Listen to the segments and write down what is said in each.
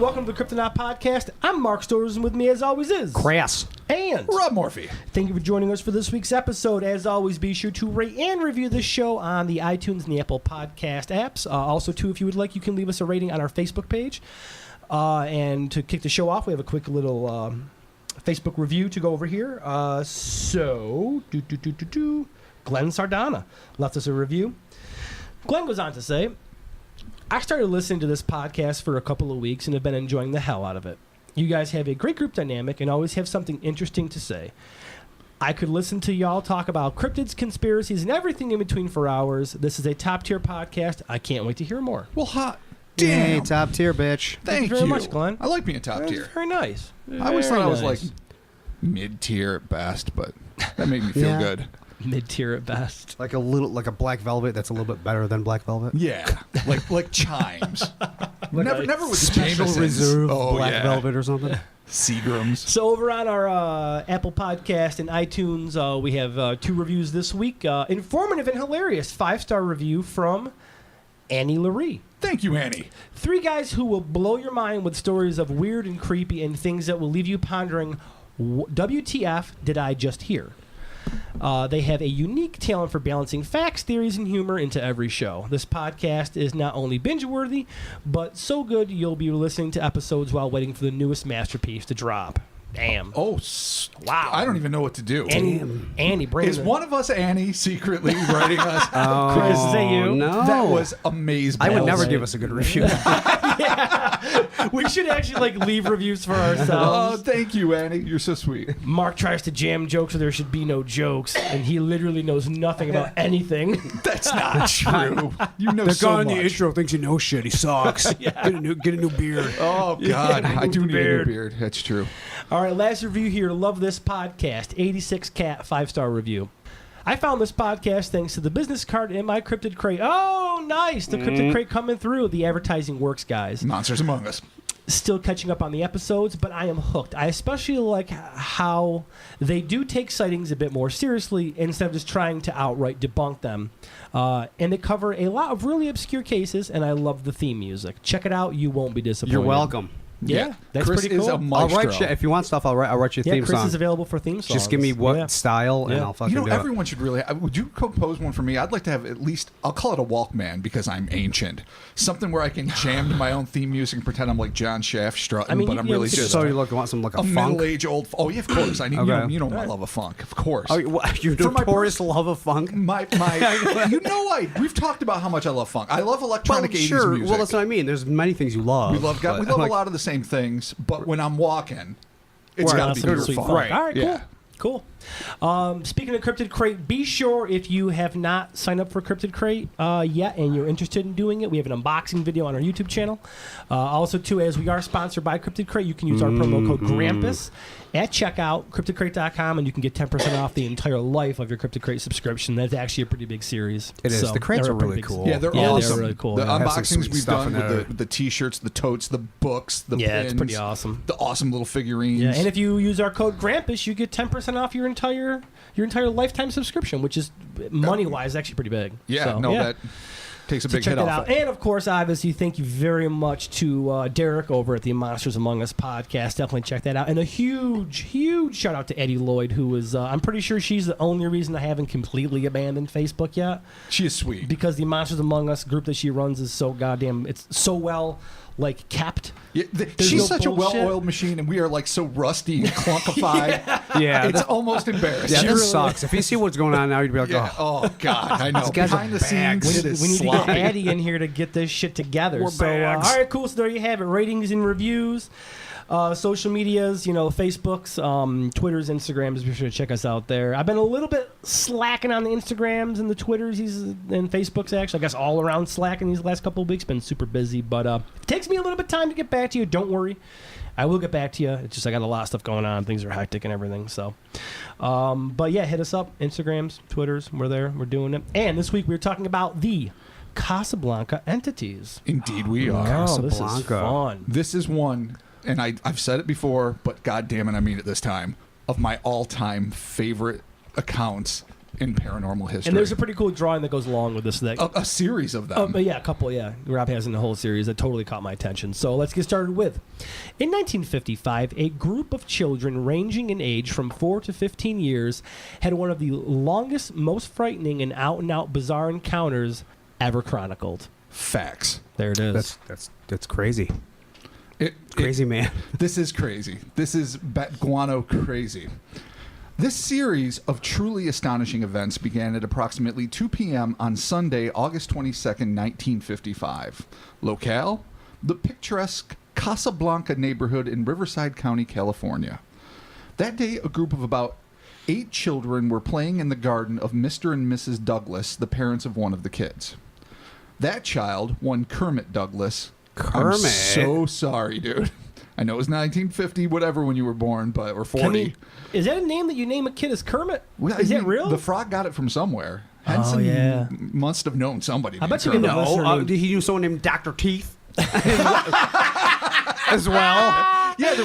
welcome to the Kryptonaut Podcast. I'm Mark Stores, and with me, as always, is Crass and Rob Morphy. Thank you for joining us for this week's episode. As always, be sure to rate and review this show on the iTunes and the Apple Podcast apps. Also, too, if you would like, you can leave us a rating on our Facebook page. And to kick the show off, we have a quick little Facebook review to go over here. Glenn Sardana left us a review. Glenn goes on to say, I started listening to this podcast for a couple of weeks and have been enjoying the hell out of it. You guys have a great group dynamic and always have something interesting to say. I could listen to y'all talk about cryptids, conspiracies, and everything in between for hours. This is a top-tier podcast. I can't wait to hear more. Well, hot damn. Hey, top tier, bitch. Thank you very much, Glenn. I like being top tier. That's very nice. I always thought I was Very like nice. mid-tier at best, but that made me feel Yeah. good. Mid-tier at best. Like a black velvet that's a little bit better than black velvet. Yeah, like chimes. Like never with Special Jamesons. reserve Oh, black yeah. velvet or something. Seagrams. So over on our Apple Podcast and iTunes, we have 2 reviews this week. Informative and hilarious 5-star review from Annie Laree. Thank you, Annie. 3 guys who will blow your mind with stories of weird and creepy and things that will leave you pondering, WTF did I just hear? They have a unique talent for balancing facts, theories, and humor into every show. This podcast is not only binge-worthy, but so good you'll be listening to episodes while waiting for the newest masterpiece to drop. Damn. Oh, Wow. I don't even know what to do. Annie, bring Is one of us Annie secretly writing us? Chris, is that you? No. That was amazing. I would never right. give us a good review. We should actually leave reviews for Oh, ourselves. thank you, Annie. You're so sweet. Mark tries to jam jokes where there should be no jokes, and he literally knows nothing about anything. That's not true. You know The so guy in much. the intro thinks you know shit. He sucks. Get a new beard. Oh, God. I do need a new beard. beard. That's true. All right, last review here. Love this podcast. 86 Cat 5-star review. I found this podcast thanks to the business card in my Cryptid Crate. Oh, nice. The Cryptid Crate coming through. The advertising works, guys. Monsters Among Us. Still catching up on the episodes, but I am hooked. I especially like how they do take sightings a bit more seriously instead of just trying to outright debunk them. And they cover a lot of really obscure cases, and I love the theme music. Check it out. You won't be disappointed. You're welcome. Yeah, that's Chris pretty is cool. a I'll maestro. write you if you want stuff. I'll write you a Yeah, theme Chris song. is available for theme songs. Just give me what Yeah. style, and Yeah. I'll fucking You know, do it. everyone should really. Would you compose one for me? I'd like to have at least. I'll call it a Walkman because I'm ancient. Something where I can jam to my own theme music and pretend I'm like John Shaft strutting, I mean, but you- I'm you really know, just So you want some like a a funk? middle-aged old. Oh yeah, of course. I need. Okay. You know my love of funk, of course. Oh, your For my notorious love of funk. My you know we've talked about how much I love funk. I love electronic 80s sure. music. Well, that's what I mean. There's many things you love. we love but, a lot of the same things, but when I'm walking, it's Right. got to be Some pure sweet funk. funk. Right. All right, Yeah. cool. Speaking of Cryptid Crate, be sure if you have not signed up for Cryptid Crate yet and you're interested in doing it, we have an unboxing video on our YouTube channel. Also, too, as we are sponsored by Cryptid Crate, you can use our promo code Grampus at checkout, cryptidcrate.com, and you can get 10% off the entire life of your Cryptid Crate subscription. That's actually a pretty big series. It is. The crates they're are a pretty really big- cool. Yeah, they're Yeah, they're awesome. really cool, The yeah. Have some unboxings sweet we've stuff done in there. with the T-shirts, the totes, the books, the Yeah, pins, it's pretty awesome. the awesome little figurines. Yeah, and if you use our code Grampus, you get 10% off your entire lifetime subscription, which is money-wise actually pretty big. Yeah, So, that takes a So big check hit that off out. it. And of course, obviously, thank you very much to Derek over at the Monsters Among Us podcast. Definitely check that out. And a huge shout out to Eddie Lloyd, who is, I'm pretty sure she's the only reason I haven't completely abandoned Facebook yet. She is sweet. Because the Monsters Among Us group that she runs is so goddamn, it's so well, kept. Yeah, There's she's no such a bullshit. well-oiled machine, and we are so rusty and clunkified. Yeah, It's almost embarrassing. yeah, She this really- sucks. If you see what's going on now, you'd be like, Yeah. oh. Oh God, I know. These guys are Behind the bags. scenes, it is We need to get sloppy. Addie in here to get this shit together. We're So, bags. all right, cool. So there you have it. Ratings and reviews. Social medias, Facebook's, Twitter's, Instagrams. Be sure to check us out there. I've been a little bit slacking on the Instagrams and the Twitters and Facebooks, actually. I guess all around slacking these last couple of weeks. Been super busy, but it takes me a little bit of time to get back to you. Don't worry. I will get back to you. It's just I got a lot of stuff going on. Things are hectic and everything. So, but yeah, hit us up. Instagrams, Twitters. We're there. We're doing it. And this week we were talking about the Casablanca entities. Indeed, we are. Oh, this is Casablanca. fun. This is one, and I've said it before, but God damn it, I mean it this time, of my all-time favorite accounts in paranormal history. And there's a pretty cool drawing that goes along with this. A series of them. Yeah, a couple, yeah. Rob has in the whole series that totally caught my attention. So let's get started with. In 1955, a group of children ranging in age from 4 to 15 years had one of the longest, most frightening, and out-and-out bizarre encounters ever chronicled. Facts. There it is. That's crazy. Crazy, man. This is crazy. This is Bat Guano crazy. This series of truly astonishing events began at approximately 2 p.m. on Sunday, August 22nd, 1955. Locale? The picturesque Casablanca neighborhood in Riverside County, California. That day, a group of about 8 children were playing in the garden of Mr. and Mrs. Douglas, the parents of one of the kids. That child, one Kermit Douglas. Kermit? I'm so sorry, dude. I know it was 1950, whatever, when you were born, but or 40. Is that a name that you name a kid as Kermit? Is that real? The frog got it from somewhere. Henson must have known somebody. I bet you Kermit. know. He knew someone named Dr. Teeth as well. Yeah,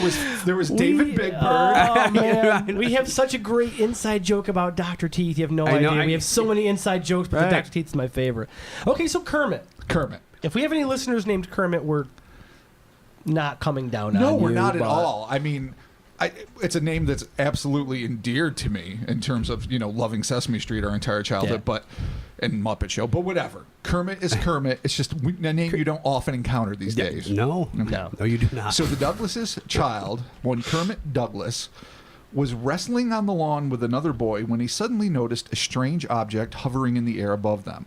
there was David Big Bird. Oh, man. We have such a great inside joke about Dr. Teeth. You have no idea. We have so many inside jokes, but the Dr. Teeth is my favorite. Okay, so Kermit. If we have any listeners named Kermit, we're not coming down on you. No, we're not at all. I mean, it's a name that's absolutely endeared to me in terms of, loving Sesame Street our entire childhood, and Muppet Show, but whatever. Kermit is Kermit. It's just a name you don't often encounter these days. No, you do not. So the Douglas's child, one Kermit Douglas, was wrestling on the lawn with another boy when he suddenly noticed a strange object hovering in the air above them.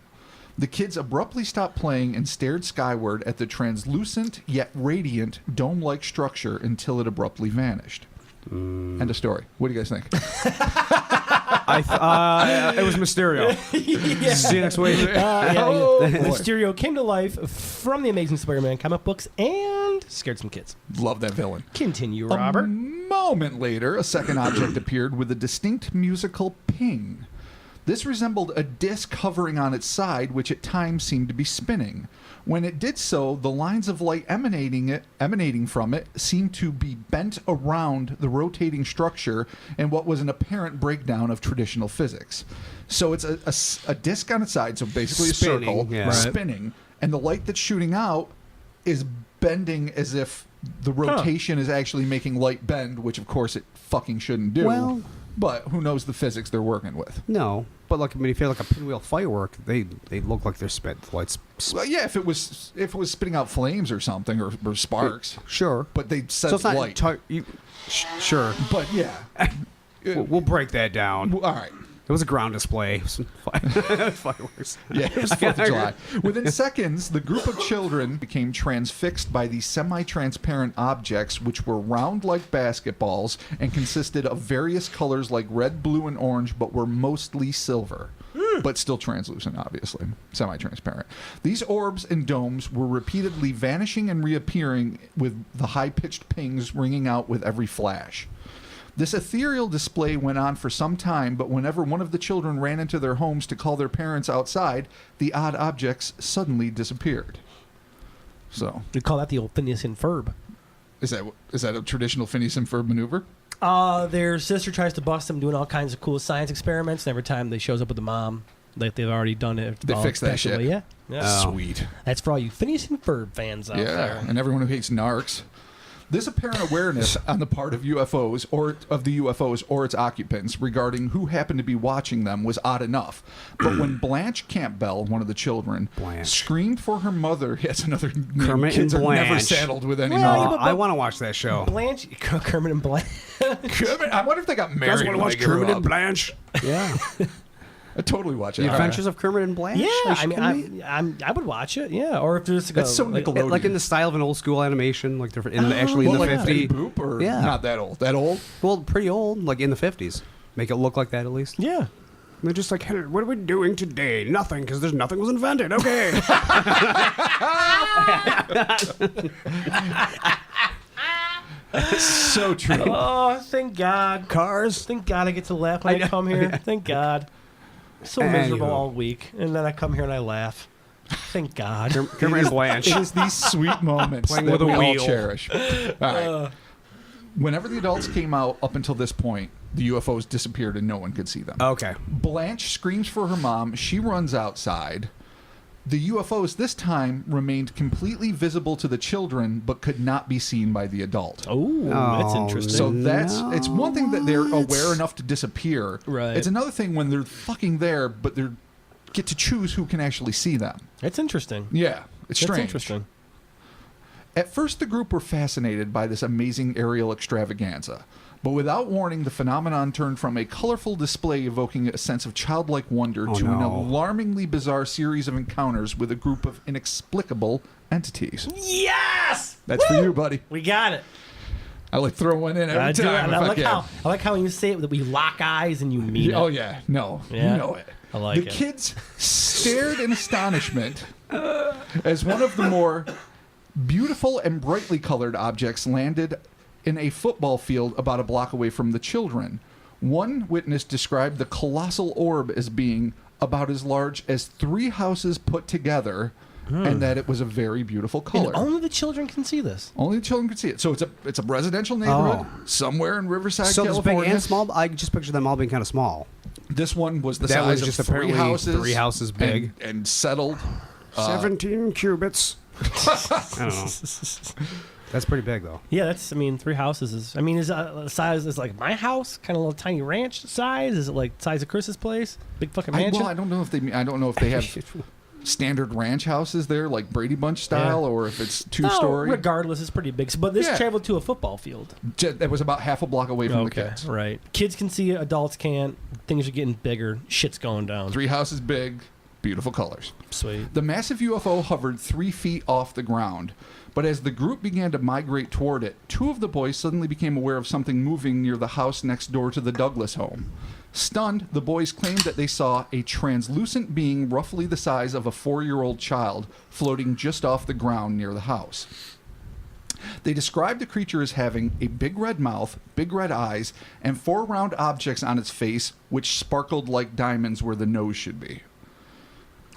The kids abruptly stopped playing and stared skyward at the translucent yet radiant dome-like structure until it abruptly vanished. End of story. What do you guys think? It was Mysterio. See you next week. Mysterio came to life from the Amazing Spider-Man comic books and scared some kids. Love that villain. Continue, Robert. A moment later, a second object appeared with a distinct musical ping. This resembled a disc hovering on its side, which at times seemed to be spinning. When it did so, the lines of light emanating from it seemed to be bent around the rotating structure in what was an apparent breakdown of traditional physics. So it's a disc on its side, so basically spinning, a circle, spinning, and the light that's shooting out is bending as if the rotation is actually making light bend, which of course it fucking shouldn't do. Well, but who knows the physics they're working with? No, but if you feel like a pinwheel firework, they look like they're lights. Well, yeah, if it was spitting out flames or something or sparks, sure. But they said so it's not light. Sure, but yeah, we'll break that down. All right. It was a ground display. Fireworks. Yeah, it was 4th of July. Within seconds, the group of children became transfixed by these semi-transparent objects, which were round like basketballs and consisted of various colors like red, blue, and orange, but were mostly silver. But still translucent, obviously. Semi-transparent. These orbs and domes were repeatedly vanishing and reappearing with the high-pitched pings ringing out with every flash. This ethereal display went on for some time, but whenever one of the children ran into their homes to call their parents outside, the odd objects suddenly disappeared. So we call that the old Phineas and Ferb. Is that a traditional Phineas and Ferb maneuver? Their sister tries to bust them doing all kinds of cool science experiments, and every time they shows up with the mom, like they've already done it. They fix that shit. Yeah. Sweet. That's for all you Phineas and Ferb fans out there. And everyone who hates narcs. This apparent awareness on the part of UFOs or its occupants regarding who happened to be watching them was odd enough. But when Blanche Campbell, one of the children, screamed for her mother, yes, another Kermit kids and Blanche. are never saddled with anymore. Well, I want to watch that show. Kermit and Blanche. I wonder if they got married. You guys want to watch Kermit and Blanche? Yeah. I totally watch it. The Adventures of Kermit and Blanche? Yeah, I would watch it. Yeah, or if there's that's so Nickelodeon. Like in the style of an old school animation, like they're actually in the 50s. Boop or not that old? That old? Well, pretty old, like in the 50s. Make it look like that at least. Yeah. And they're just like, hey, what are we doing today? Nothing, because there's nothing was invented. Okay. So true. Oh, thank God. Cars. Thank God I get to laugh when I come here. Thank God. So miserable all week, and then I come here and I laugh. Thank God. Kermit and Blanche. It is these sweet moments Playing that with a we all wheel. cherish. All right. Whenever the adults came out up until this point, the UFOs disappeared and no one could see them. Okay. Blanche screams for her mom. She runs outside. The UFOs this time remained completely visible to the children, but could not be seen by the adult. Oh, that's interesting. So it's one thing that they're aware enough to disappear. Right. It's another thing when they're fucking there, but they get to choose who can actually see them. That's interesting. Yeah, it's strange. That's interesting. At first, the group were fascinated by this amazing aerial extravaganza. But without warning, the phenomenon turned from a colorful display evoking a sense of childlike wonder to an alarmingly bizarre series of encounters with a group of inexplicable entities. Yes! That's for you, buddy. We got it. I like throw one in every time. I like how when you say it that we lock eyes and you mean it. Oh, yeah. No. Yeah. You know it. I like it. The kids stared in astonishment as one of the more beautiful and brightly colored objects landed in a football field about a block away from the children. One witness described the colossal orb as being about as large as 3 houses put together, and that it was a very beautiful color. And only the children can see this. Only the children could see it. So it's a residential neighborhood somewhere in Riverside, So this California. big and small. I just picture them all being kind of small. This one was the That size was just of 3 apparently houses. 3 houses big. And settled. 17 cubits. I don't know. That's pretty big, though. Yeah, 3 houses is, is size is like my house, kind of little tiny ranch size? Is it like size of Chris's place? Big fucking mansion? I don't know if they have standard ranch houses there, like Brady Bunch style, or if it's 2-story. No, regardless, it's pretty big. But this Yeah. traveled to a football field. That was about half a block away from the kids. Right. Kids can see it, adults can't. Things are getting bigger. Shit's going down. 3 houses big, beautiful colors. Sweet. The massive UFO hovered 3 feet off the ground. But as the group began to migrate toward it, 2 of the boys suddenly became aware of something moving near the house next door to the Douglas home. Stunned, the boys claimed that they saw a translucent being roughly the size of a 4-year-old child floating just off the ground near the house. They described the creature as having a big red mouth, big red eyes, and 4 round objects on its face which sparkled like diamonds where the nose should be.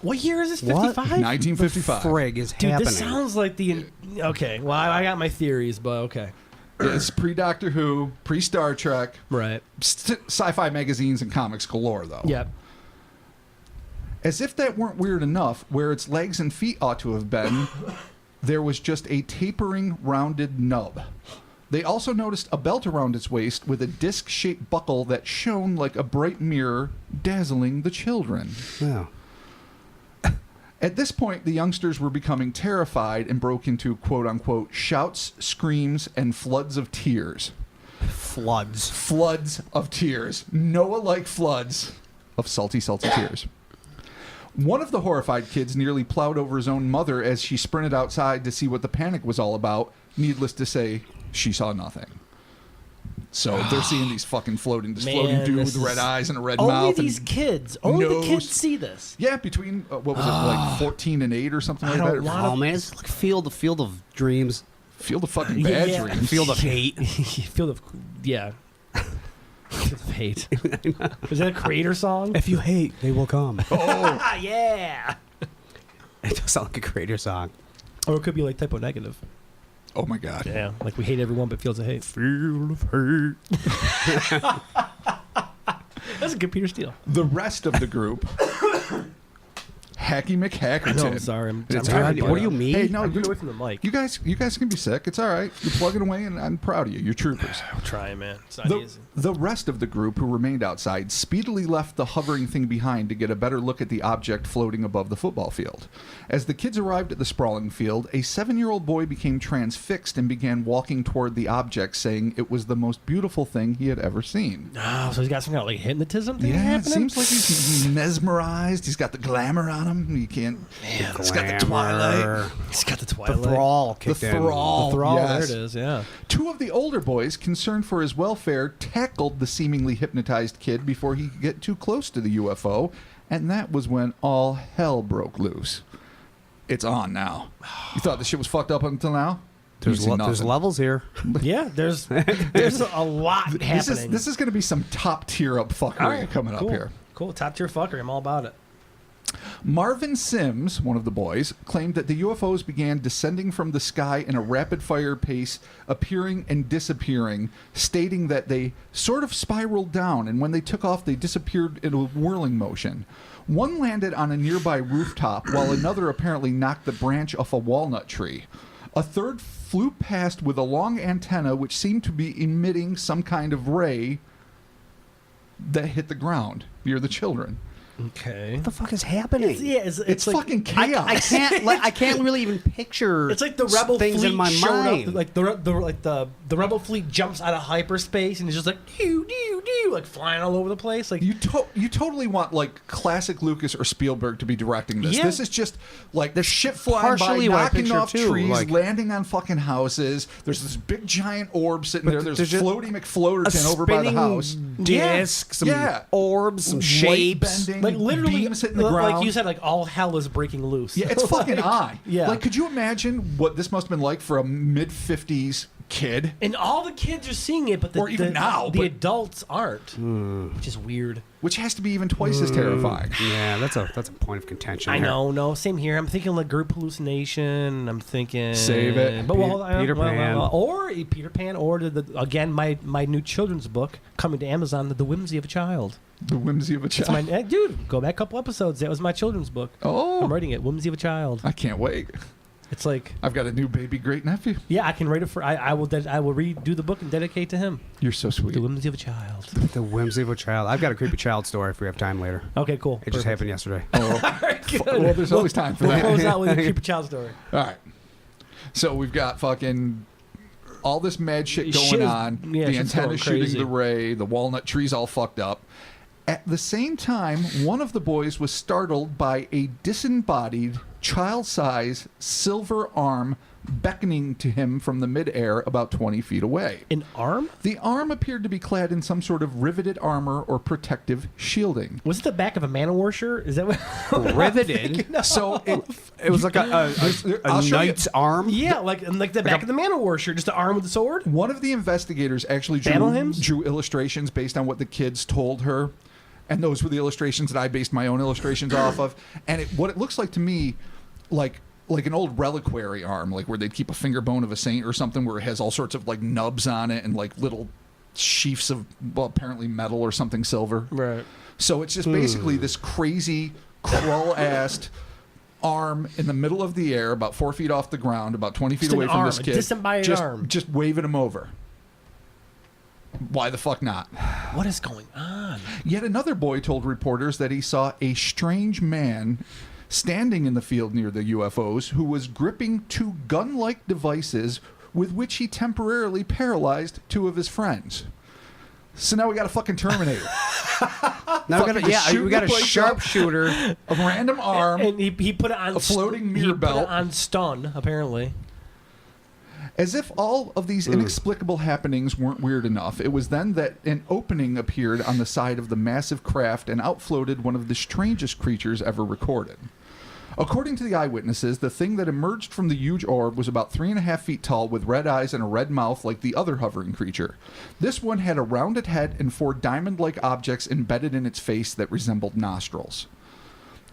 What year is this? What? 55? 1955. Frig is Dude, happening. this sounds like the... Okay, well, I got my theories, but okay. It's pre-Doctor Who, pre-Star Trek, Right. sci-fi magazines and comics galore, though. Yep. As if that weren't weird enough, where its legs and feet ought to have been, there was just a tapering, rounded nub. They also noticed a belt around its waist with a disc-shaped buckle that shone like a bright mirror, dazzling the children. Yeah. At this point, the youngsters were becoming terrified and broke into quote-unquote shouts, screams, and floods of tears. Floods. Floods of tears. Noah-like floods of salty, salty tears. One of the horrified kids nearly plowed over his own mother as she sprinted outside to see what the panic was all about. Needless to say, she saw nothing. So they're seeing these fucking floating dudes with red eyes and a red mouth. Only these kids. Only the kids see this. Yeah, between, what was it, like 14 and 8 or something like that? Oh, man, it's like field of dreams. Field of fucking bad Yeah. dreams. Field of hate. Field of... Yeah. Field of hate. Is that a Creator song? If you hate, they will come. Ah, yeah. It does sound like a Creator song. Or it could be like typo negative. Oh my God. Yeah, like we hate everyone but feels a hate. Field of hate. That's a good Peter Steele. The rest of the group, Hacky McHackerton. No, I'm sorry. I'm It's trying all to right. do What it. do you mean? Hey, no, I'm getting away from the mic. you guys can be sick. It's all right. You're plugging away, and I'm proud of you. You're troopers. I'm trying, man. It's not easy. The rest of the group who remained outside speedily left the hovering thing behind to get a better look at the object floating above the football field. As the kids arrived at the sprawling field, a 7-year-old boy became transfixed and began walking toward the object, saying it was the most beautiful thing he had ever seen. Oh, so he's got some kind of like hypnotism thing Yeah, it happening? seems like he's mesmerized. He's got the glamour on him. You can't. It's got the twilight. He's got the The twilight. thrall The kicked in. thrall. The thrall, Yes. there it is, yeah. 2 of the older boys, concerned for his welfare, tackled the seemingly hypnotized kid before he could get too close to the UFO, and that was when all hell broke loose. It's on now. You thought this shit was fucked up until now? There's levels here. Yeah, there's a lot happening. This is going to be some top tier up fuckery All right, coming cool. up here. Cool, top tier fuckery. I'm all about it. Marvin Sims, one of the boys, claimed that the UFOs began descending from the sky in a rapid-fire pace, appearing and disappearing, stating that they sort of spiraled down, and when they took off, they disappeared in a whirling motion. One landed on a nearby rooftop, while another apparently knocked the branch off a walnut tree. A third flew past with a long antenna, which seemed to be emitting some kind of ray that hit the ground near the children. Okay. What the fuck is happening? It's like, fucking chaos. I can't really even picture. It's like the rebel things fleet in my showed mind. up. Like the rebel fleet jumps out of hyperspace and is just like doo doo doo, like flying all over the place. Like You totally want like classic Lucas or Spielberg to be directing this. Yeah. This is just like the shit flying by, partially what I knocking picture, off too, trees, like- landing on fucking houses. There's this big giant orb sitting there. There's just floaty McFloaterton a over by the spinning house. disc, some orbs, some shapes. bending, like literally, beams hitting the ground. like you said, like all hell is breaking loose. Yeah, it's fucking odd. Yeah. Like, could you imagine what this must have been like for a mid-50s kid? And all the kids are seeing it, but Or even now, the but- adults aren't, which is weird. Which has to be even twice as terrifying. Yeah, that's a point of contention. I here. know, no, same here. I'm thinking like group hallucination. I'm thinking Save it. But Peter Pan. or Peter Pan, or again my new children's book coming to Amazon, The Whimsy of a Child. The whimsy of a It's child. my dude. Go back a couple episodes. That was my children's book. Oh. I'm writing it. Whimsy of a Child. I can't wait. It's like, I've got a new baby great nephew. yeah, I can write it for. I will redo the book and dedicate to him. You're so sweet. The Whimsy of a Child. The whimsy of a child. I've got a creepy child story if we have time later. Okay, cool. It just happened yesterday. Well, there's always time for We'll that. close out with a creepy child story. All right. So we've got fucking all this mad shit going Shit is- on. yeah, The shit's antenna going shooting crazy. the ray. The walnut tree's all fucked up. At the same time, one of the boys was startled by a disembodied, child-sized silver arm beckoning to him from the midair about 20 feet away. An arm? The arm appeared to be clad in some sort of riveted armor or protective shielding. Was it the back of a man of war shirt? Is that what? Riveted. So It was like a I'll show you. knight's arm. Yeah, like the back of the man of war shirt, just the arm with the sword. One of the investigators actually Battle hymns? drew illustrations based on what the kids told her, and those were the illustrations that I based my own illustrations off of. And what it looks like to me, like an old reliquary arm, like where they'd keep a finger bone of a saint or something, where it has all sorts of like nubs on it and like little sheafs of, well, apparently metal or something silver. Right. So it's just basically this crazy crawl-assed arm in the middle of the air, about 4 feet off the ground, about 20 feet Just an away from arm, this a kid. disembodied arm. Just waving him over. Why the fuck not? What is going on? Yet another boy told reporters that he saw a strange man standing in the field near the UFOs who was gripping two gun-like devices with which he temporarily paralyzed two of his friends. So now we got a fucking Terminator. Now Fucking just shooting we got the a place sharpshooter. A random arm. And he put it on A floating mirror he put belt. it on stun, apparently. As if all of these inexplicable happenings weren't weird enough, it was then that an opening appeared on the side of the massive craft and outfloated one of the strangest creatures ever recorded. According to the eyewitnesses, the thing that emerged from the huge orb was about 3.5 feet tall with red eyes and a red mouth like the other hovering creature. This one had a rounded head and 4 diamond-like objects embedded in its face that resembled nostrils.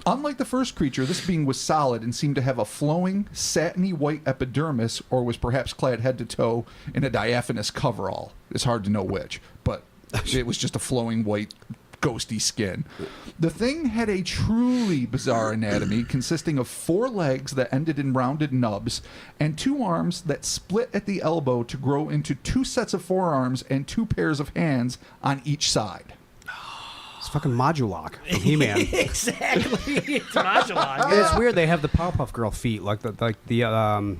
Unlike the first creature, this being was solid and seemed to have a flowing, satiny white epidermis, or was perhaps clad head to toe in a diaphanous coverall. It's hard to know which, but it was just a flowing white, ghosty skin. The thing had a truly bizarre anatomy consisting of 4 legs that ended in rounded nubs and 2 arms that split at the elbow to grow into 2 sets of forearms and 2 pairs of hands on each side. It's fucking Modulok from He-Man. Exactly. It's modular. And it's weird. They have the Powerpuff Girl feet, like the other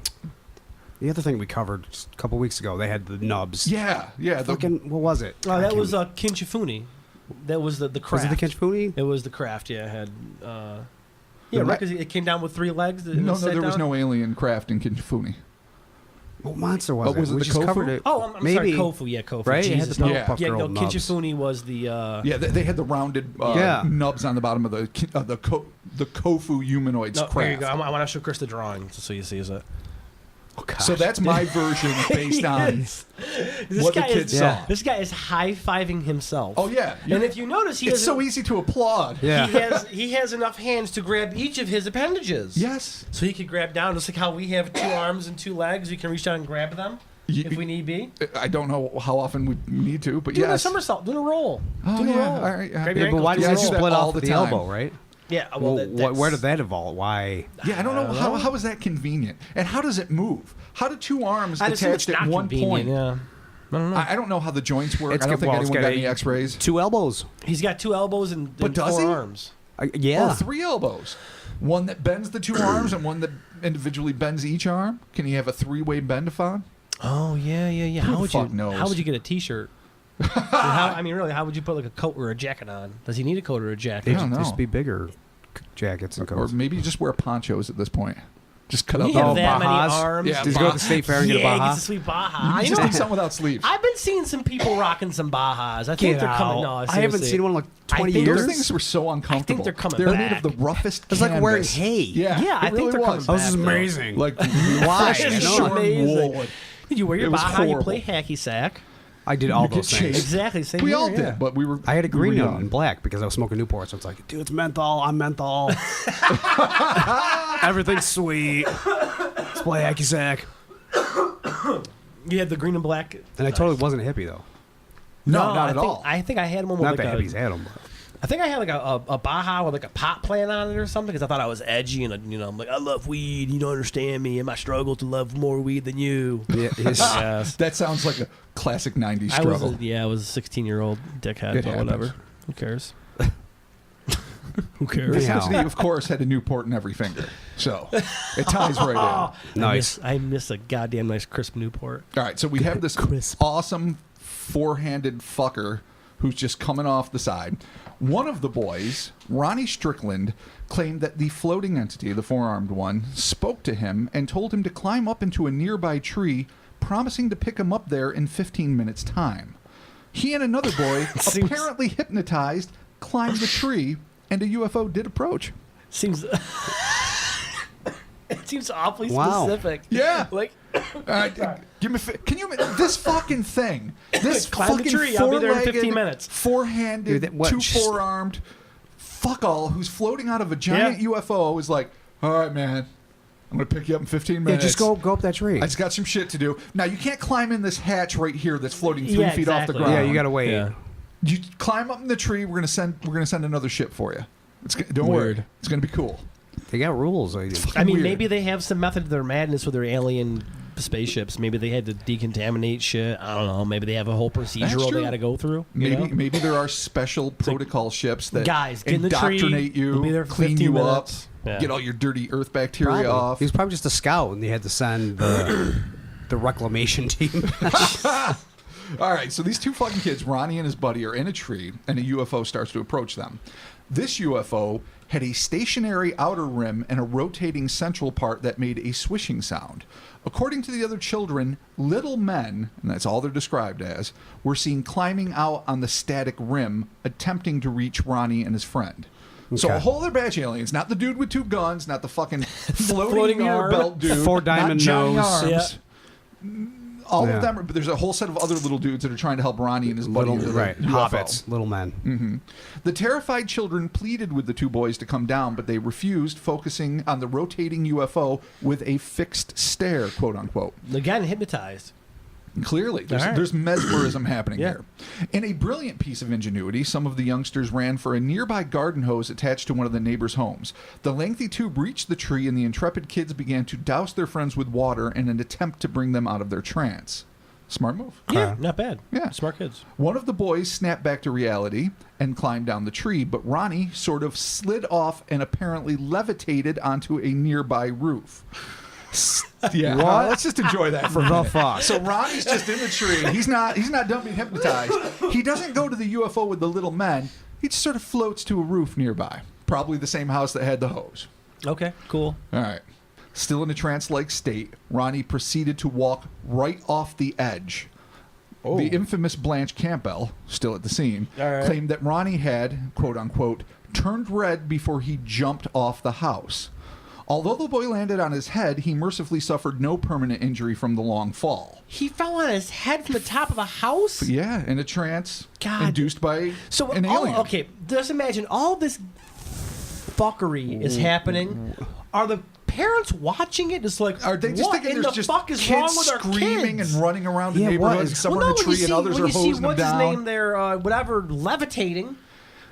thing we covered just a couple weeks ago. They had the nubs. Yeah. Fucking what was it? Oh, that was Kinchifuni. That was the craft. Was it the Kinchifuni? It was the craft. Yeah, it had. The Yeah, ma- right. Because it came down with 3 legs. No, there was no alien craft in Kinshifuni. What monster was Oh, was it We the just Kofu? covered it. Oh, I'm Maybe. sorry, Kofu. Yeah, Kofu. Right? It had Jesus, the no. Yeah. Powerpuff Yeah, Girl no, nubs. Kinchifuni was the. Yeah, they had the rounded nubs on the bottom of the Kofu humanoid's No, there you craft. go. I want to show Chris the drawing just so you see it. So that's my version based on what the kids saw. This guy is high-fiving himself. Oh, yeah. And if you notice, It's so easy to applaud. Yeah. he has enough hands to grab each of his appendages. Yes. So he could grab down, just like how we have 2 arms and 2 legs. We can reach down and grab them if we need be. I don't know how often we need to, but Doing a yes. somersault, doing a roll. Oh, doing a yeah. roll. All right, yeah. Grab your Yeah, but why ankles, does do it a roll. split all off the the time. elbow, right? Yeah, well, Where did that evolve? Why? Yeah, I don't know how is that convenient, and how does it move? How do 2 arms I'd assume it's attached at not one point? convenient, yeah. I don't know. I don't know how the joints work. It's I don't got- think well, it's anyone got got any a- X-rays. 2 elbows. He's got 2 elbows and, But does 4 he? arms. Yeah. Or 3 elbows. One that bends the 2 arms and one that individually bends each arm. Can he have a 3-way bend-a-thon? Oh, yeah. Who How the would fuck you? knows? How would you get a T-shirt? Really, how would you put like a coat or a jacket on? Does he need a coat or a jacket? They I don't just know. be bigger jackets and Or coats. maybe you just wear ponchos at this point. Just cut out You the have that many Bajas. arms. Yeah, Did you go to the state fair and get a He Baja? gets a sweet Baja. You You just know, take something without sleeves. I've been seeing some people rocking some Bajas. I think Get they're coming. out. No, I haven't seriously. seen one in like I 20 think years. Those things were so uncomfortable. they're coming They're made of back. the roughest It's like wearing canvas. hay. Yeah, Yeah, I it think really they're was. coming Oh, this is back, though. amazing. Like Why? freshly I know. shorn Amazing. wool. Did you wear your It was Baja? You horrible. play hacky sack. I did all You get those things. chased. Exactly. Same We here, all yeah. did, but we were. I had a we were green young. one and black because I was smoking Newport. So it's like, dude, it's menthol. I'm menthol. Everything's sweet. Let's play hacky sack. You had the green and black. And I totally wasn't a hippie though. No, not I at think, all. I think I had one with Not like that a, hippies had them. I think I had like a Baja with like a pot plant on it or something because I thought I was edgy and I'm like I love weed. You don't understand me and my struggle to love more weed than you. Yeah, Yes. That sounds like a classic '90s I was struggle. I was a 16-year-old dickhead, It but happens. whatever. Who cares? Who cares? This Anyhow. entity, of course, had a Newport in every finger, so it ties right in. Nice. I miss a goddamn nice crisp Newport. All right, so we have this Crisp. awesome 4-handed fucker who's just coming off the side. One of the boys, Ronnie Strickland, claimed that the floating entity, the 4-armed one, spoke to him and told him to climb up into a nearby tree, promising to pick him up there in 15 minutes' time. He and another boy, Seems- apparently hypnotized, climbed the tree, and a UFO did approach. Seems it seems awfully Wow. specific. Yeah. Like Give me. Can you? This fucking thing. This Climb the fucking tree, I'll be there in 15 four-legged, minutes. Four-handed, Dude, that- what, 2 just- 4-armed, fuck all who's floating out of a giant Yeah. UFO is like, all right, man, I'm gonna pick you up in 15 Yeah, minutes. just go up that tree. I just got some shit to do. Now you can't climb in this hatch right here that's floating 3 Yeah, feet off the exactly. ground. Yeah, you gotta wait. Yeah. You climb up in the tree. We're gonna send another ship for you. Don't worry. Weird. It's gonna be cool. They got rules. I mean, weird. maybe they have some method to their madness with their alien spaceships. Maybe they had to decontaminate shit. I don't know. Maybe they have a whole procedural true. they got to go through. you know? Maybe there are special protocol ships that Guys, get in the tree. indoctrinate you, We'll be there for clean 15 you minutes. up, Yeah. get all your dirty earth bacteria Probably. off. He was probably just a scout, and they had to send the reclamation team. All right, so these 2 fucking kids, Ronnie and his buddy, are in a tree, and a UFO starts to approach them. This UFO had a stationary outer rim and a rotating central part that made a swishing sound. According to the other children, little men, and that's all they're described as, were seen climbing out on the static rim, attempting to reach Ronnie and his friend. So Okay. a whole other batch of aliens, not the dude with 2 guns, not the fucking floating, floating mirror arm. belt dude, 4 not diamond giant nose. arms. Yeah. All Yeah. of them, but there's a whole set of other little dudes that are trying to help Ronnie and his buddy. Little, into the right, UFO. hobbits, little men. The terrified children pleaded with the 2 boys to come down, but they refused, focusing on the rotating UFO with a fixed stare, quote unquote. Again, hypnotized. Clearly, All right. there's mesmerism happening Yeah. here. In a brilliant piece of ingenuity, some of the youngsters ran for a nearby garden hose attached to one of the neighbors' homes. The lengthy tube reached the tree, and the intrepid kids began to douse their friends with water in an attempt to bring them out of their trance. Smart move. Yeah, not bad. Yeah. Smart kids. One of the boys snapped back to reality and climbed down the tree, but Ronnie sort of slid off and apparently levitated onto a nearby roof. Yeah, let's just enjoy that for a minute. fuck? So Ronnie's just in the tree. He's not done being hypnotized. He doesn't go to the UFO with the little men. He just sort of floats to a roof nearby, probably the same house that had the hose. Okay, cool. All right. Still in a trance-like state, Ronnie proceeded to walk right off the edge. Oh. The infamous Blanche Campbell, still at the scene, All right. claimed that Ronnie had, quote-unquote, turned red before he jumped off the house. Although the boy landed on his head, he mercifully suffered no permanent injury from the long fall. He fell on his head from the top of a house? Yeah, in a trance God. induced by an alien. Okay, just imagine all this fuckery is happening. Are the parents watching it? Just like, Are they just what thinking in there's the just fuck is kids wrong with our screaming kids? and running around the Yeah, neighborhood, what and is- some Well, are no, in a tree and others are when you see hosing them what's his down? name there, whatever, levitating.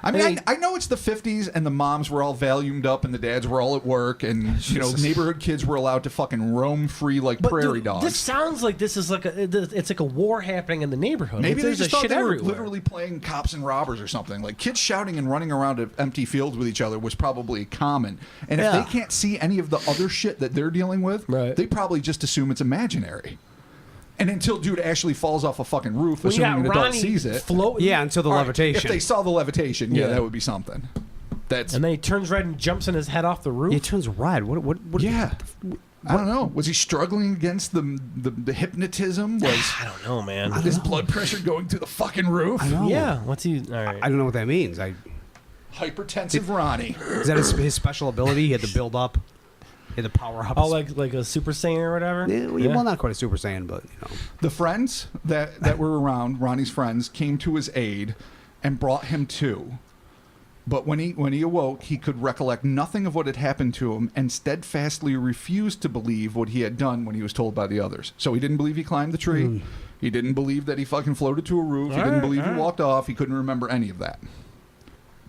I mean, I know it's the 50s and the moms were all volumed up and the dads were all at work and, neighborhood kids were allowed to fucking roam free like But prairie dude, dogs. this sounds like this is like it's like a war happening in the neighborhood. Maybe Like, they there's just a thought shit they were everywhere. literally playing cops and robbers or something. Like kids shouting and running around empty fields with each other was probably common. And if Yeah. they can't see any of the other shit that they're dealing with, Right. they probably just assume it's imaginary. And until dude actually falls off a fucking roof, When you assuming got an adult Ronnie sees it. floating, Yeah, until the All right, levitation. If they saw the levitation, yeah, Yeah. that would be something. That's and then he turns red and jumps in his head off the roof. It turns red. What? yeah. I don't know. Was he struggling against the hypnotism? Was I don't know, man. his blood pressure going through the fucking roof? I know. Yeah, what's he? All right. I don't know what that means. Hypertensive Ronnie. Is that his special ability? He had to build up. He had to power up. Oh, like a Super Saiyan or whatever. Yeah, well, not quite a Super Saiyan, but The friends that were around, Ronnie's friends, came to his aid and brought him to. But when he awoke, he could recollect nothing of what had happened to him and steadfastly refused to believe what he had done when he was told by the others. So he didn't believe he climbed the tree. He didn't believe that he fucking floated to a roof. He didn't believe he walked off. He couldn't remember any of that.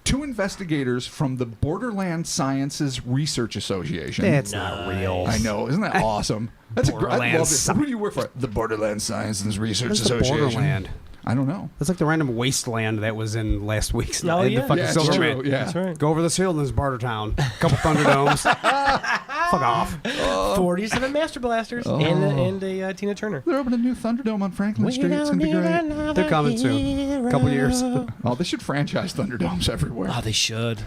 2 investigators from the Borderland Sciences Research Association. that's not real. I know, isn't that awesome? That's a great. I Borderland love it. Sci- Who do you work for? The Borderland Sciences Research What's the Association. Borderland? I don't know. That's like the random wasteland that was in last week's. Oh, the yeah. fucking Yeah, it's Silverman. true, yeah. That's right. Go over the hill and there's Barter Town. Couple Thunderdomes. Fuck off. 47 Master Blasters and a Tina Turner. They're opening a new Thunderdome on Franklin Street. It's gonna be great. They're coming soon. Couple years. Oh, they should franchise Thunderdomes everywhere. Oh, they should.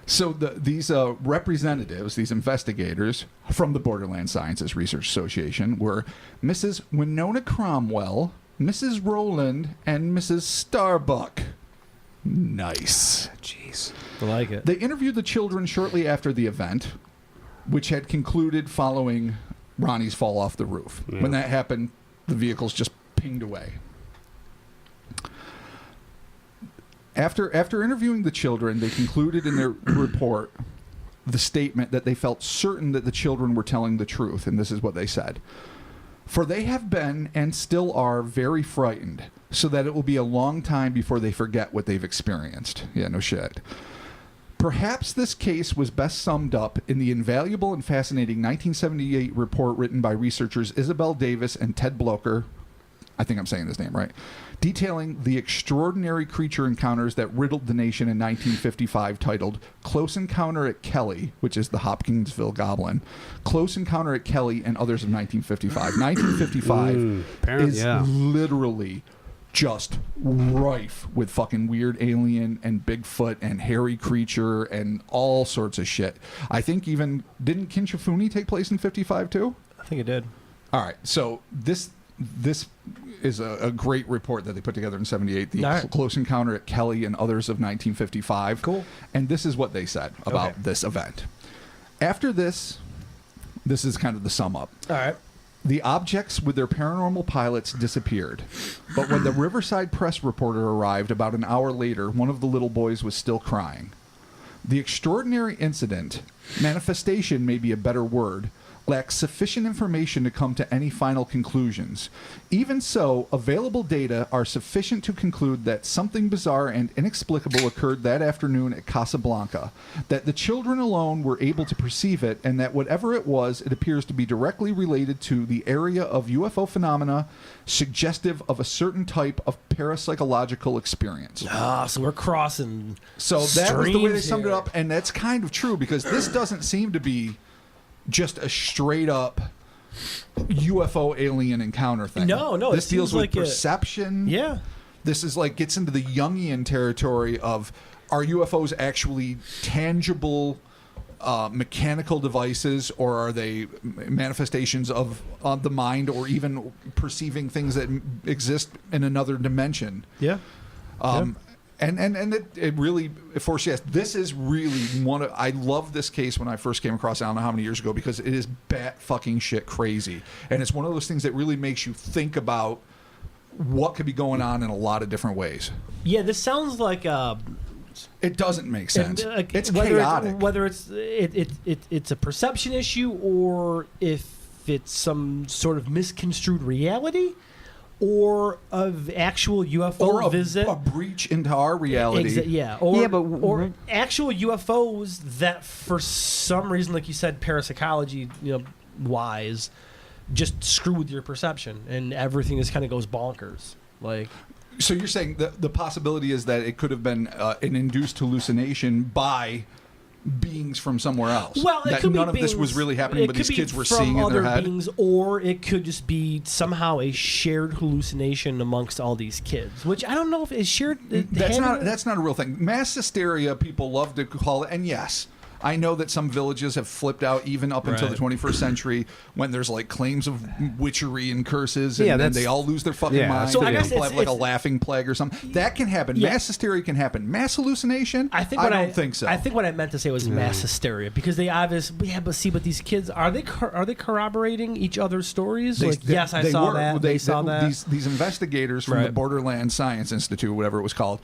So these representatives, these investigators from the Borderland Sciences Research Association were Mrs. Winona Cromwell, Mrs. Rowland, and Mrs. Starbuck. Nice. Jeez. I like it. They interviewed the children shortly after the event, which had concluded following Ronnie's fall off the roof. Yeah. When that happened, the vehicles just pinged away. After interviewing the children, they concluded in their report the statement that they felt certain that the children were telling the truth, and this is what they said. For they have been and still are very frightened, so that it will be a long time before they forget what they've experienced. Yeah, no shit. Perhaps this case was best summed up in the invaluable and fascinating 1978 report written by researchers Isabel Davis and Ted Blocher, I think I'm saying this name right, detailing the extraordinary creature encounters that riddled the nation in 1955, titled Close Encounter at Kelly, which is the Hopkinsville Goblin, Close Encounter at Kelly and Others of 1955. 1955 is literally just rife with fucking weird alien and Bigfoot and hairy creature and all sorts of shit. I think even, didn't Kinshafuni take place in 55 too? I think it did. All right, so this is a great report that they put together in 78, the Close Encounter at Kelly and Others of 1955. Cool. And this is what they said about this event. After this is kind of the sum up. All right. The objects with their paranormal pilots disappeared. But when the Riverside Press reporter arrived about an hour later, one of the little boys was still crying. The extraordinary incident, manifestation may be a better word, lacks sufficient information to come to any final conclusions. Even so, available data are sufficient to conclude that something bizarre and inexplicable occurred that afternoon at Casablanca, that the children alone were able to perceive it, and that whatever it was, it appears to be directly related to the area of UFO phenomena suggestive of a certain type of parapsychological experience. Ah, so we're crossing. So that was the way they streams summed it here. up, and that's kind of true, because this doesn't seem to be just a straight up UFO alien encounter thing. No, This it deals seems with like perception. Yeah. This is like gets into the Jungian territory of, are UFOs actually tangible mechanical devices, or are they manifestations of the mind, or even perceiving things that exist in another dimension? Yeah. And it really forced yes. This is really I love this case when I first came across it, I don't know how many years ago, because it is bat fucking shit crazy. And it's one of those things that really makes you think about what could be going on in a lot of different ways. Yeah, this sounds like it doesn't make sense. It's whether chaotic. Whether it's a perception issue or if it's some sort of misconstrued reality. Or of actual UFO visit, a breach into our reality. Or actual UFOs that, for some reason, like you said, parapsychology, wise, just screw with your perception, and everything just kind of goes bonkers. Like, so you're saying the possibility is that it could have been an induced hallucination by beings from somewhere else. Well, it that could none be of this was really happening, but these kids were seeing in their head. Beings, or it could just be somehow a shared hallucination amongst all these kids, which I don't know if is shared. That's not a real thing. Mass hysteria, people love to call it, and yes. I know that some villages have flipped out even up until the 21st century when there's like claims of witchery and curses and then they all lose their fucking minds. So I guess people have like a laughing plague or something. That can happen. Yeah. Mass hysteria can happen. Mass hallucination? I don't think so. I think what I meant to say was mass hysteria, because they obviously but these kids are they corroborating each other's stories? Yes, I saw that. They saw that. These investigators from the Borderland Science Institute, whatever it was called,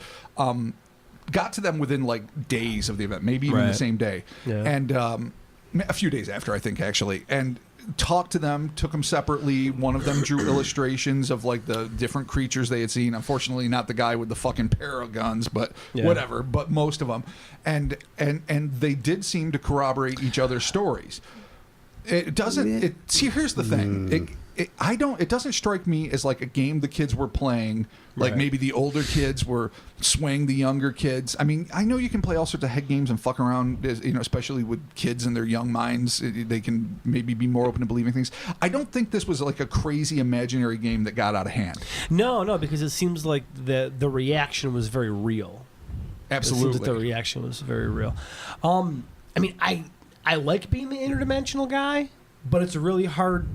got to them within like days of the event, maybe even the same day, and a few days after, I think, actually, and talked to them, took them separately. One of them drew illustrations of like the different creatures they had seen. Unfortunately, not the guy with the fucking pair of guns, but whatever. But most of them, and they did seem to corroborate each other's stories. It doesn't. See, here's the thing. It doesn't strike me as like a game the kids were playing. Like maybe the older kids were swaying the younger kids. I mean, I know you can play all sorts of head games and fuck around, especially with kids and their young minds. They can maybe be more open to believing things. I don't think this was like a crazy imaginary game that got out of hand. No, because it seems like the reaction was very real. Absolutely. It seems like the reaction was very real. I mean, I like being the interdimensional guy, but it's a really hard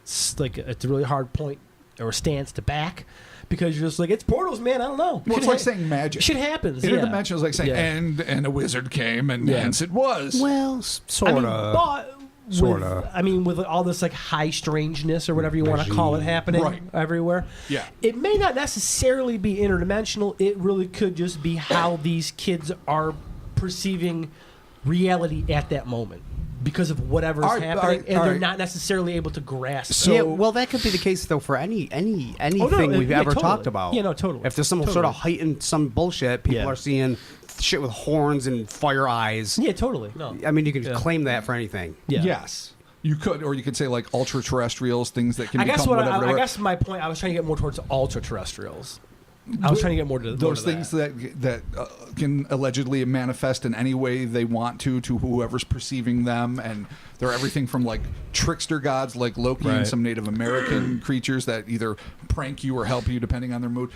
it's a really hard point or stance to back, because you're just like, it's portals, man. I don't know. Well, it's like saying magic. Shit happens. Interdimensional is like saying, and a wizard came, and hence it was. Well, sort of. I mean, with all this like high strangeness or whatever you want to call it happening everywhere. Yeah. It may not necessarily be interdimensional. It really could just be how these kids are perceiving reality at that moment, because of whatever's happening, and they're not necessarily able to grasp. Well, that could be the case though for anything we've ever talked about. Yeah, no, totally. If there's some sort of heightened some bullshit, people are seeing shit with horns and fire eyes. Yeah, totally. No, I mean you can claim that for anything. Yeah. Yes. You could, or you could say like ultra terrestrials, things that can become whatever. I guess my point, I was trying to get more towards ultra terrestrials. I was trying to get more to those things that can allegedly manifest in any way they want to whoever's perceiving them, and they're everything from like trickster gods like Loki and some Native American creatures that either prank you or help you depending on their mood.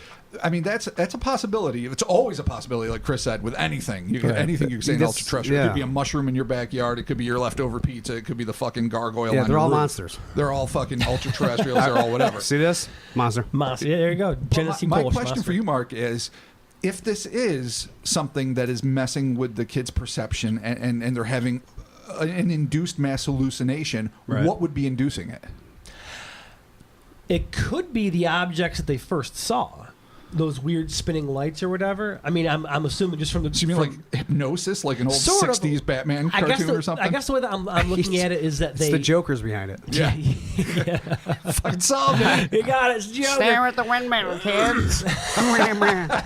I mean, that's a possibility. It's always a possibility, like Chris said, with anything. Anything you can say in ultra-terrestrial. It could be a mushroom in your backyard. It could be your leftover pizza. It could be the fucking gargoyle on your roof. They're all monsters. They're all fucking ultra-terrestrials. They're all whatever. See this? Monster. Yeah, there you go. My question for you, Mark, is if this is something that is messing with the kids' perception and they're having an induced mass hallucination, what would be inducing it? It could be the objects that they first saw. Those weird spinning lights or whatever. I mean, I'm assuming just from the. So you mean like hypnosis, like an old '60s Batman cartoon or something? I guess the way that I'm looking at it is that it's the Joker's behind it. Yeah. Fucking solved it. You got it. It's Joker. Stare at the windmill, kids. Yeah,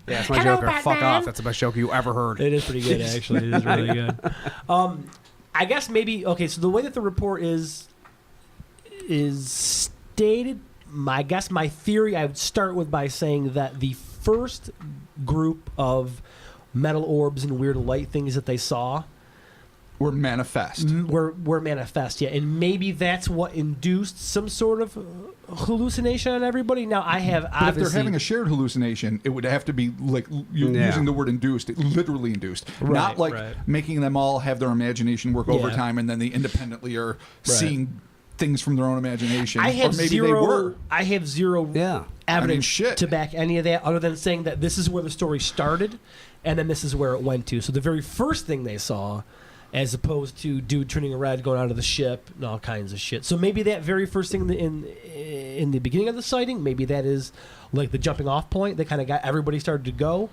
it's my Joker. Batman. Fuck off. That's the best Joke you ever heard. It is pretty good, actually. It is really good. I guess maybe so the way that the report is stated. My theory, I would start with by saying that the first group of metal orbs and weird light things that they saw were manifest. Were manifest, yeah. And maybe that's what induced some sort of hallucination on everybody. Now, I have but obviously... if they're having a shared hallucination, it would have to be like you're using the word induced, literally induced. Not making them all have their imagination work overtime and then they independently are seeing things from their own imagination. I have or maybe zero. they were. I have zero Yeah. evidence shit. to back any of that, other than saying that this is where the story started, and then this is where it went to. So the very first thing they saw, as opposed to dude turning red, going out of the ship, and all kinds of shit. So maybe that very first thing in the beginning of the sighting, maybe that is like the jumping off point that kind of got everybody started to go.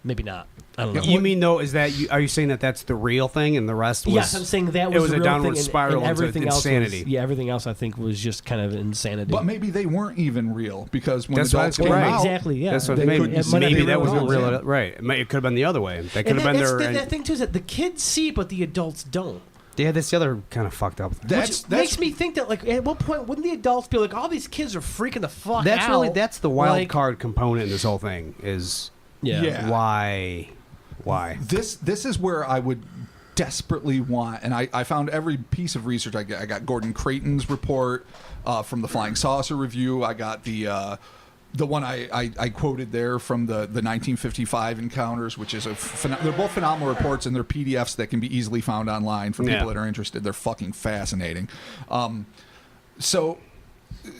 Maybe not. I don't know. You mean though? Is that are you saying that that's the real thing and the rest was? Yes, I'm saying that was it was the a real downward thing, spiral and everything into else insanity. Was, everything else I think was just kind of insanity. But maybe they weren't even real because when That's adults what came I- out, exactly. Yeah, That's what They maybe, couldn't see maybe the that real wasn't real. adults, Right. It could have been the other way. That could have been their. that thing too is that the kids see, but the adults don't. Yeah, that's the other kind of fucked up. That's Makes me think that, like, at what point wouldn't the adults be like, all these kids are freaking the fuck That's out? really the wild Like, card component in this whole thing is Yeah. why. This is where I would desperately want, and I found every piece of research I got Gordon Creighton's report from the Flying Saucer Review. I got the one I quoted there from the 1955 encounters, which is they're both phenomenal reports, and they're PDFs that can be easily found online for people that are interested. They're fucking fascinating.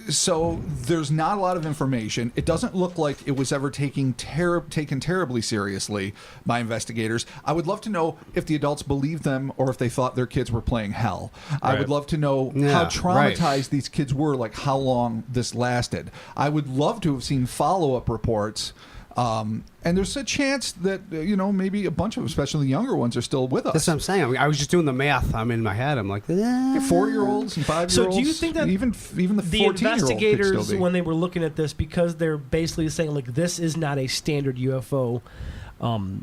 So there's not a lot of information. It doesn't look like it was ever taken terribly seriously by investigators. I would love to know if the adults believed them or if they thought their kids were playing hell. I would love to know how traumatized these kids were, like how long this lasted. I would love to have seen follow-up reports. And there's a chance that maybe a bunch of them, especially the younger ones, are still with us. That's what I'm saying. I mean, I was just doing the math. I'm in my head. I'm like, 4-year-olds and 5-year-olds. So do you think that even the 14-year-old investigators, could still be. when they were looking at this, because they're basically saying, like, this is not a standard UFO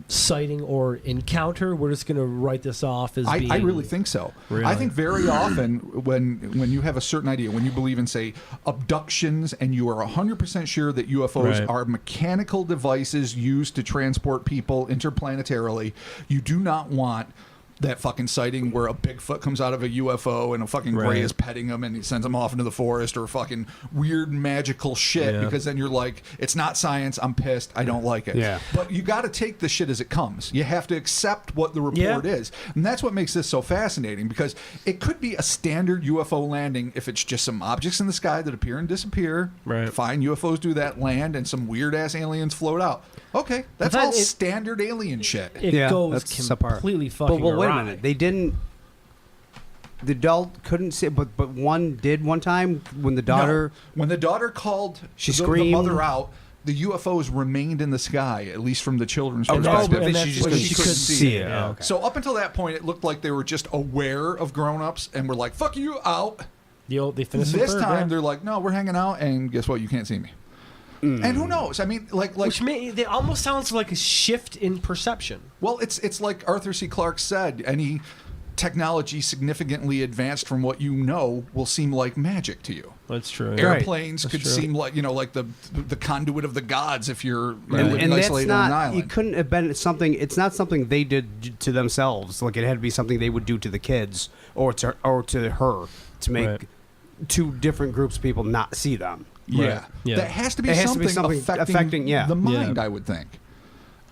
sighting or encounter, we're just going to write this off as being... I really think so. Really? I think very often when you have a certain idea, when you believe in, say, abductions, and you are 100% sure that UFOs are mechanical devices used to transport people interplanetarily, you do not want that fucking sighting where a Bigfoot comes out of a UFO and a fucking gray is petting him and he sends him off into the forest, or fucking weird magical shit, because then you're like, it's not science, I'm pissed, I don't like it. Yeah. But you got to take the shit as it comes. You have to accept what the report is. And that's what makes this so fascinating, because it could be a standard UFO landing if it's just some objects in the sky that appear and disappear. Fine, UFOs do that, land, and some weird-ass aliens float out. Okay, that's all standard alien shit. It goes completely fucking But wait awry. a minute. They didn't... The adult couldn't see, but one did one time when the daughter... No. When the daughter called she the screamed. mother out, the UFOs remained in the sky, at least from the children's Oh, perspective. but she just But couldn't see it. Oh, okay. So up until that point, it looked like they were just aware of grown-ups and were like, fuck you, out. They finished This time, they're like, no, we're hanging out, and guess what? You can't see me. And who knows? I mean, like, which it almost sounds like a shift in perception. Well, it's like Arthur C. Clarke said, any technology significantly advanced from what you know will seem like magic to you. That's true. Airplanes could seem like, like the conduit of the gods if you're living and isolated that's on an not, island. it couldn't have been something. It's not something they did to themselves. Like, it had to be something they would do to the kids or to her to make two different groups of people not see them. Yeah. That has to be something affecting the mind, I would think.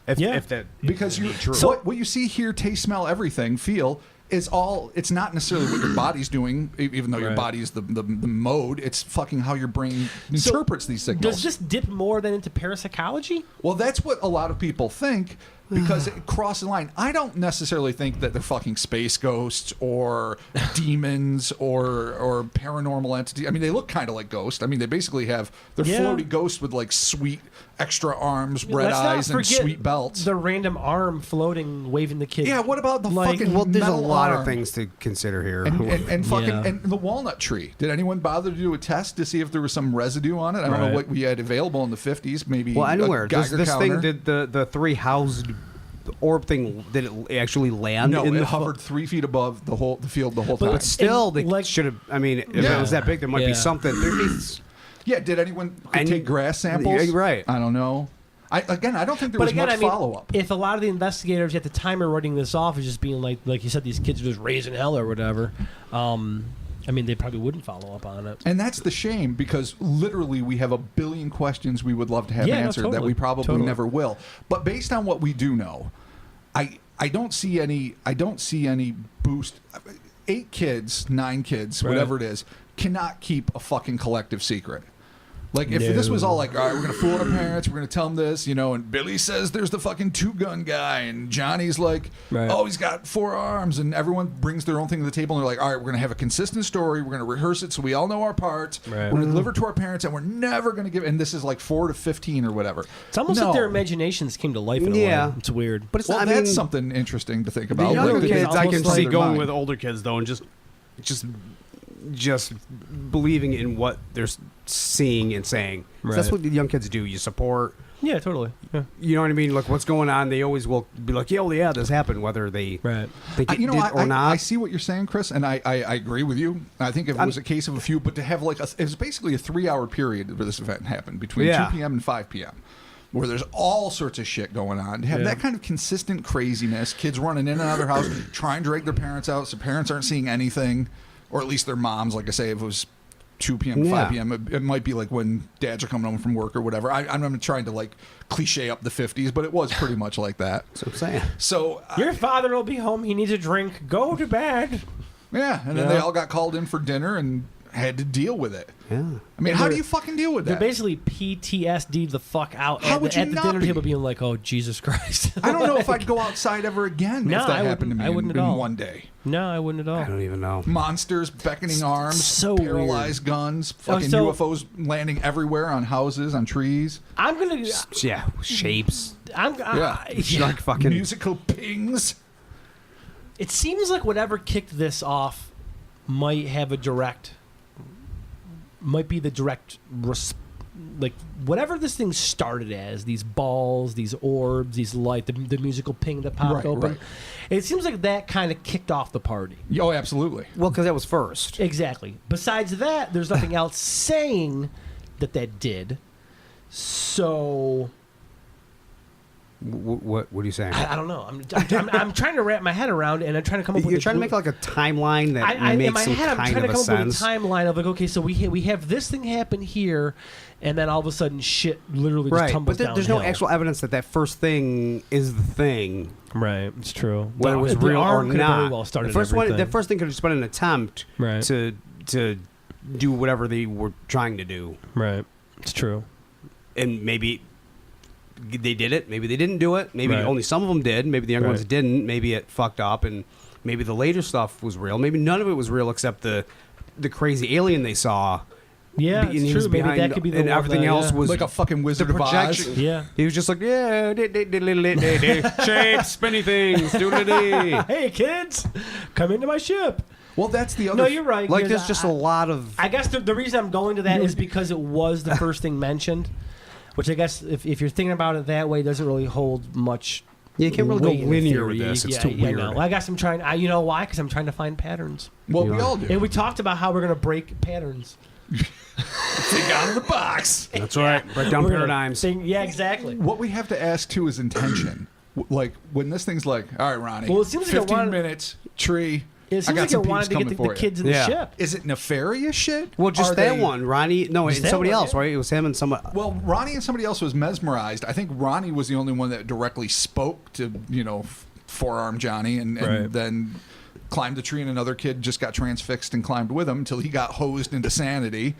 If that because what you see, hear, taste, smell, everything, feel is all. It's not necessarily what your body's doing, even though your body is the mode. It's fucking how your brain interprets these signals. Does this dip more than into parapsychology? Well, that's what a lot of people think, because it crosses the line. I don't necessarily think that they're fucking space ghosts or demons or paranormal entities. I mean, they look kind of like ghosts. I mean, they basically have they're floaty ghosts with like sweet extra arms, red eyes, and sweet belts. The random arm floating, waving the kid. Yeah, what about the fucking Well, there's a metal lot arm? of things to consider here. And fucking and the walnut tree. Did anyone bother to do a test to see if there was some residue on it? I don't know what we had available in the 50s. Maybe anywhere. Does this counter. thing did the three housed orb thing? Did it actually land? No, in it the hovered 3 feet above the field the whole time. But still, they should have. I mean, if it was that big, there might be something. Yeah, did anyone take grass samples? Yeah, right. I don't know. I don't think there was much follow-up. If a lot of the investigators at the time are writing this off as just being like you said, these kids are just raising hell or whatever, I mean, they probably wouldn't follow up on it. And that's the shame, because literally we have a billion questions we would love to have answered that we probably never will. But based on what we do know, I don't see any boost. 8 kids, 9 kids, whatever it is, cannot keep a fucking collective secret. Like, if this was all like, all right, we're going to fool our parents, we're going to tell them this, you know, and Billy says there's the fucking two-gun guy, and Johnny's like, oh, he's got 4 arms, and everyone brings their own thing to the table, and they're like, all right, we're going to have a consistent story, we're going to rehearse it so we all know our parts, we're going to deliver to our parents, and we're never going to give, and this is like 4 to 15 or whatever. It's almost like their imaginations came to life in a way. It's weird. But it's well, not, that's something interesting to think about. The younger Like, kids, I can see going mind. with older kids, though, and just believing in what they're seeing and saying. So that's what the young kids do. You support. Yeah, totally. Yeah. You know what I mean? Like, what's going on? They always will be like, yeah, this happened, whether they think it did or not. I see what you're saying, Chris, and I agree with you. I think if it was a case of a few, but to have like it was basically a 3-hour period where this event happened between 2 p.m. and 5 p.m. where there's all sorts of shit going on. To have that kind of consistent craziness, kids running in and out of their house, trying to drag their parents out, so parents aren't seeing anything, or at least their moms. Like I say, if it was 2 p.m. to 5 p.m., it might be like when dads are coming home from work or whatever. I'm not trying to like cliche up the 50s, but it was pretty much like that. That's what I'm saying. So your father will be home. He needs a drink. Go to bed. Yeah, and then they all got called in for dinner and had to deal with it. Yeah. I mean, how do you fucking deal with that? They're basically PTSD'd the fuck out How at would the you not dinner be? table being like, oh, Jesus Christ. I don't know if I'd go outside ever again No, if that I happened to me wouldn't- I wouldn't in at all. one day. No, I wouldn't at all. I don't even know. Monsters, beckoning arms, so paralyzed guns, fucking so- UFOs landing everywhere on houses, on trees. I'm going to... Yeah, shapes. Yeah. Like fucking Musical pings. It seems like whatever kicked this off might be the direct like whatever this thing started as, these balls, these orbs, these light, the musical ping that popped open. Right. It seems like that kind of kicked off the party. Oh, absolutely. well, because that was first. Exactly. Besides that, there's nothing else saying that did. So What are you saying? I don't know. I'm trying to wrap my head around, and I'm trying to come up with. You're trying to make like a timeline that makes in my some head, I'm kind trying to of come a up with a sense. timeline of like, okay, so we have this thing happen here, and then all of a sudden, shit literally just Right, tumbles but there's no downhill. actual evidence that first thing is the thing, Right, it's true. whether it was The real or arm could have very not. well started The first one, everything. the first thing could have just been an attempt Right. to do whatever they were trying to do, Right, it's true. and maybe they did it, maybe they didn't do it, maybe Right. only some of them did, maybe the younger Right. ones didn't, maybe it fucked up, and maybe the later stuff was real, maybe none of it was real except the crazy alien they saw. Yeah, and it's he true. was Maybe behind, that could be the and one everything that, else was Like a fucking Wizard the of Oz. projection. Yeah. He was just like, yeah, shapes, spinny things, doodly. Hey kids, come into my ship. Well, that's the other. No, you're right. Like, because there's just a lot of. I guess the reason I'm going to that is because it was the first thing mentioned, which I guess if you're thinking about it that way, doesn't really hold much. You can't really go weight in linear with theory. this. It's Yeah, too yeah, weird. no. I guess I'm trying. You know why? Because I'm trying to find patterns. Well, we Yeah. all do. And we talked about how we're going to break patterns. Think out of the box. That's right. Break down We're gonna paradigms. yeah, exactly. What we have to ask too is intention. Like when this thing's like, all right, Ronnie. Well, it seems like it 15 wanted- minutes, tree. It I seems got like some it wanted peeps to get coming the for you. kids in Yeah. the ship. Is it nefarious shit? Well, just Are that they- one, Ronnie. No, Just and that somebody one, else, yeah. right? It was him and somebody. Well, Ronnie and somebody else was mesmerized. I think Ronnie was the only one that directly spoke to, forearm Johnny and Right. then climbed the tree, and another kid just got transfixed and climbed with him until he got hosed into sanity,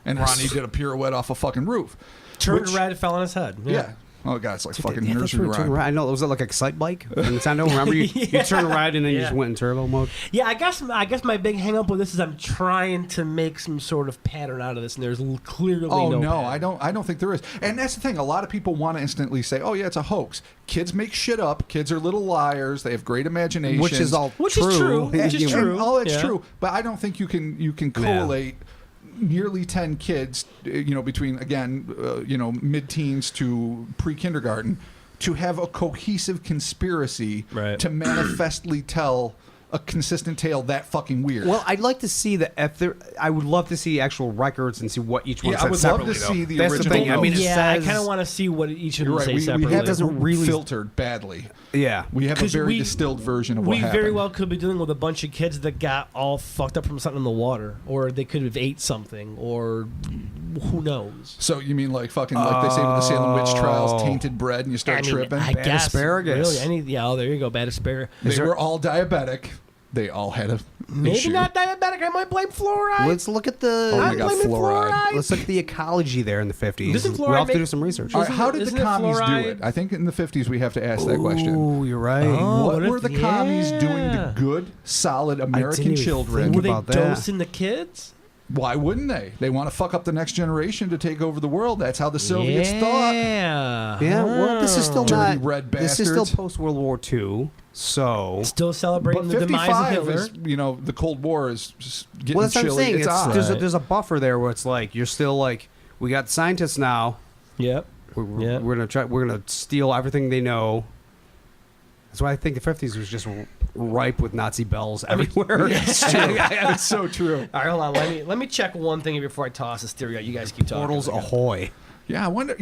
and Ronnie did a pirouette off a fucking roof. Turned Which- red, fell on his head. Yeah. Oh, God, it's like fucking Yeah, that's nursery where it turned rhyme. right. I know. Was it like a Excite bike? Nintendo. Remember, you turn right and then you Yeah. just went in turbo mode. Yeah, I guess my big hang up with this is I'm trying to make some sort of pattern out of this, and there's clearly Oh no no, pattern. I don't think there is. And that's the thing. A lot of people want to instantly say, "Oh yeah, it's a hoax." Kids make shit up. Kids are little liars. They have great imagination. Which is all Which true. is true. Which is You- true. And all that's Yeah. true. But I don't think you can correlate nearly 10 kids, between mid-teens to pre-kindergarten, to have a cohesive conspiracy Right. to manifestly tell a consistent tale that fucking weird. Well, I'd like to see I would love to see actual records and see what each one Yeah, I said would love separately. to though. see the That's original the thing. I mean, it yeah, I says, kind of want to see what each of them You're right. say We separately. have doesn't it really- filtered badly. Yeah. We have a 'Cause very we- distilled version of what We happened. very well could be dealing with a bunch of kids that got all fucked up from something in the water, or they could have ate something, or who knows. So you mean like fucking like they say with the Salem witch trials, Oh. tainted bread, and you start tripping? I Bad guess asparagus. Really, there you go, bad asparagus. They were all diabetic. they all had a Maybe issue. not diabetic. I might blame fluoride. Let's look at the. Oh my I'm God, blaming fluoride. Let's look at the ecology there in the 50s. Doesn't We'll fluoride have to make- do some research. All right, how did Isn't the it commies do fluoride? it? I think in the 50s we have to ask that question. Oh, you're right. Oh. What what were if- the commies doing yeah. to good, solid American even children? think Were they about that. dosing the kids? Why wouldn't they? They want to fuck up the next generation to take over the world. That's how the Soviets thought. Yeah. Yeah, well, this is still Dirty not. red This is still bastards. post World War II, so. Still celebrating But the demise of 55 Hitler. is, the Cold War is just getting Well, that's what I'm chilly. saying. It's on. There's a buffer there where it's like you're still like we got scientists now. Yep. We're gonna try. We're gonna steal everything they know. That's why I think the 50s was just ripe with Nazi bells everywhere. It's true. It's so true. All right, hold on. Let me check one thing before I toss this theory out. You guys keep talking. Portals ahoy! Yeah, I wonder.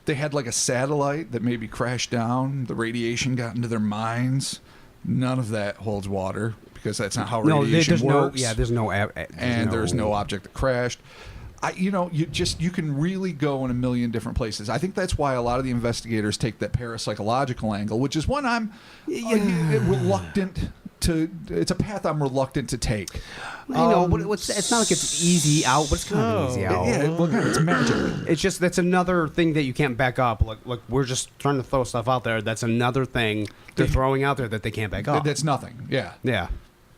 They had like a satellite that maybe crashed down. The radiation got into their minds. None of that holds water because that's not how radiation there's works. there's no. There's no object that crashed. You can really go in a million different places. I think that's why a lot of the investigators take that parapsychological angle, which is one I'm reluctant to. It's a path I'm reluctant to take. I know, but it's not like it's easy out, but it's kind of easy out. Yeah, well, again, it's magic. It's just that's another thing that you can't back up. Like we're just trying to throw stuff out there. That's another thing they're throwing out there that they can't back up. That's nothing. Yeah. Yeah.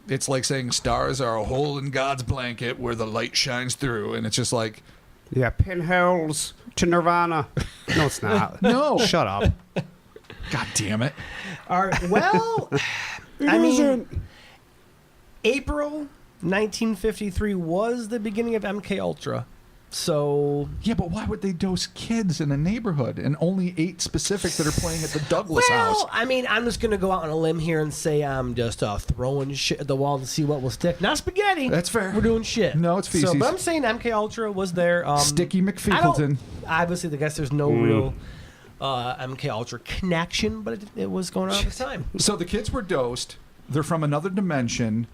It's like saying stars are a hole in God's blanket where the light shines through, and it's just like, Yeah, pinholes to Nirvana. No, it's not. No. Shut up. God damn it. All right. Well, I mean, April 1953 was the beginning of MK Ultra. So Yeah, but why would they dose kids in a neighborhood and only 8 specific that are playing at the Douglas house? well, I mean, I'm just gonna go out on a limb here and say I'm just throwing shit at the wall to see what will stick. Not spaghetti. That's fair. We're doing shit. No, it's feces. So, but I'm saying MK Ultra was there. Sticky I McFeekleton. don't- Obviously, I guess there's no real MK Ultra connection, but it was going on at the time. So the kids were dosed. They're from another dimension.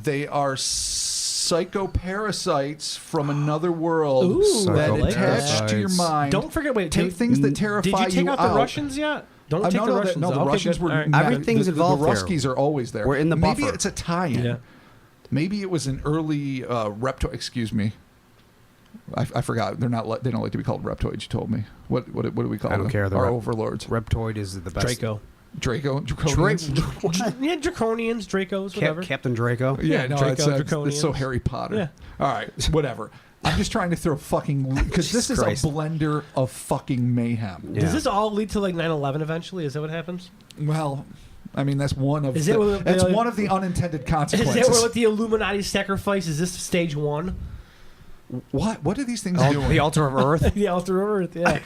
They are psychoparasites from another world Ooh, that I like attach that. to your mind. Don't forget. Wait, Take things that terrify Did you take out the Russians yet? Don't take no, the no, Russians. no, the out. Okay, Russians good. were All right. Everything's the involved here. Ruskies are always there. We're in the Maybe buffer. it's a tie-in. Yeah. Maybe it was an early reptoid. Excuse me. I forgot. They don't like to be called reptoids. You told me. What do we call I don't them? care. Our overlords. Reptoid is the best. Draco. Draconians. Yeah, Draconians, Dracos, whatever. Captain Draco. Yeah, no, Draco, it's so Draconians. Harry Potter. Yeah. All right, whatever. I'm just trying to throw fucking because this is Christ. a blender of fucking mayhem. Yeah. Does this all lead to like 9/11 eventually? Is that what happens? Well, I mean that's one of Is the, it what- that's one of the unintended Is consequences. that what the Illuminati sacrifice? Is this stage 1? What are these things Oh, doing? the altar of Earth. The Altar of Earth, yeah.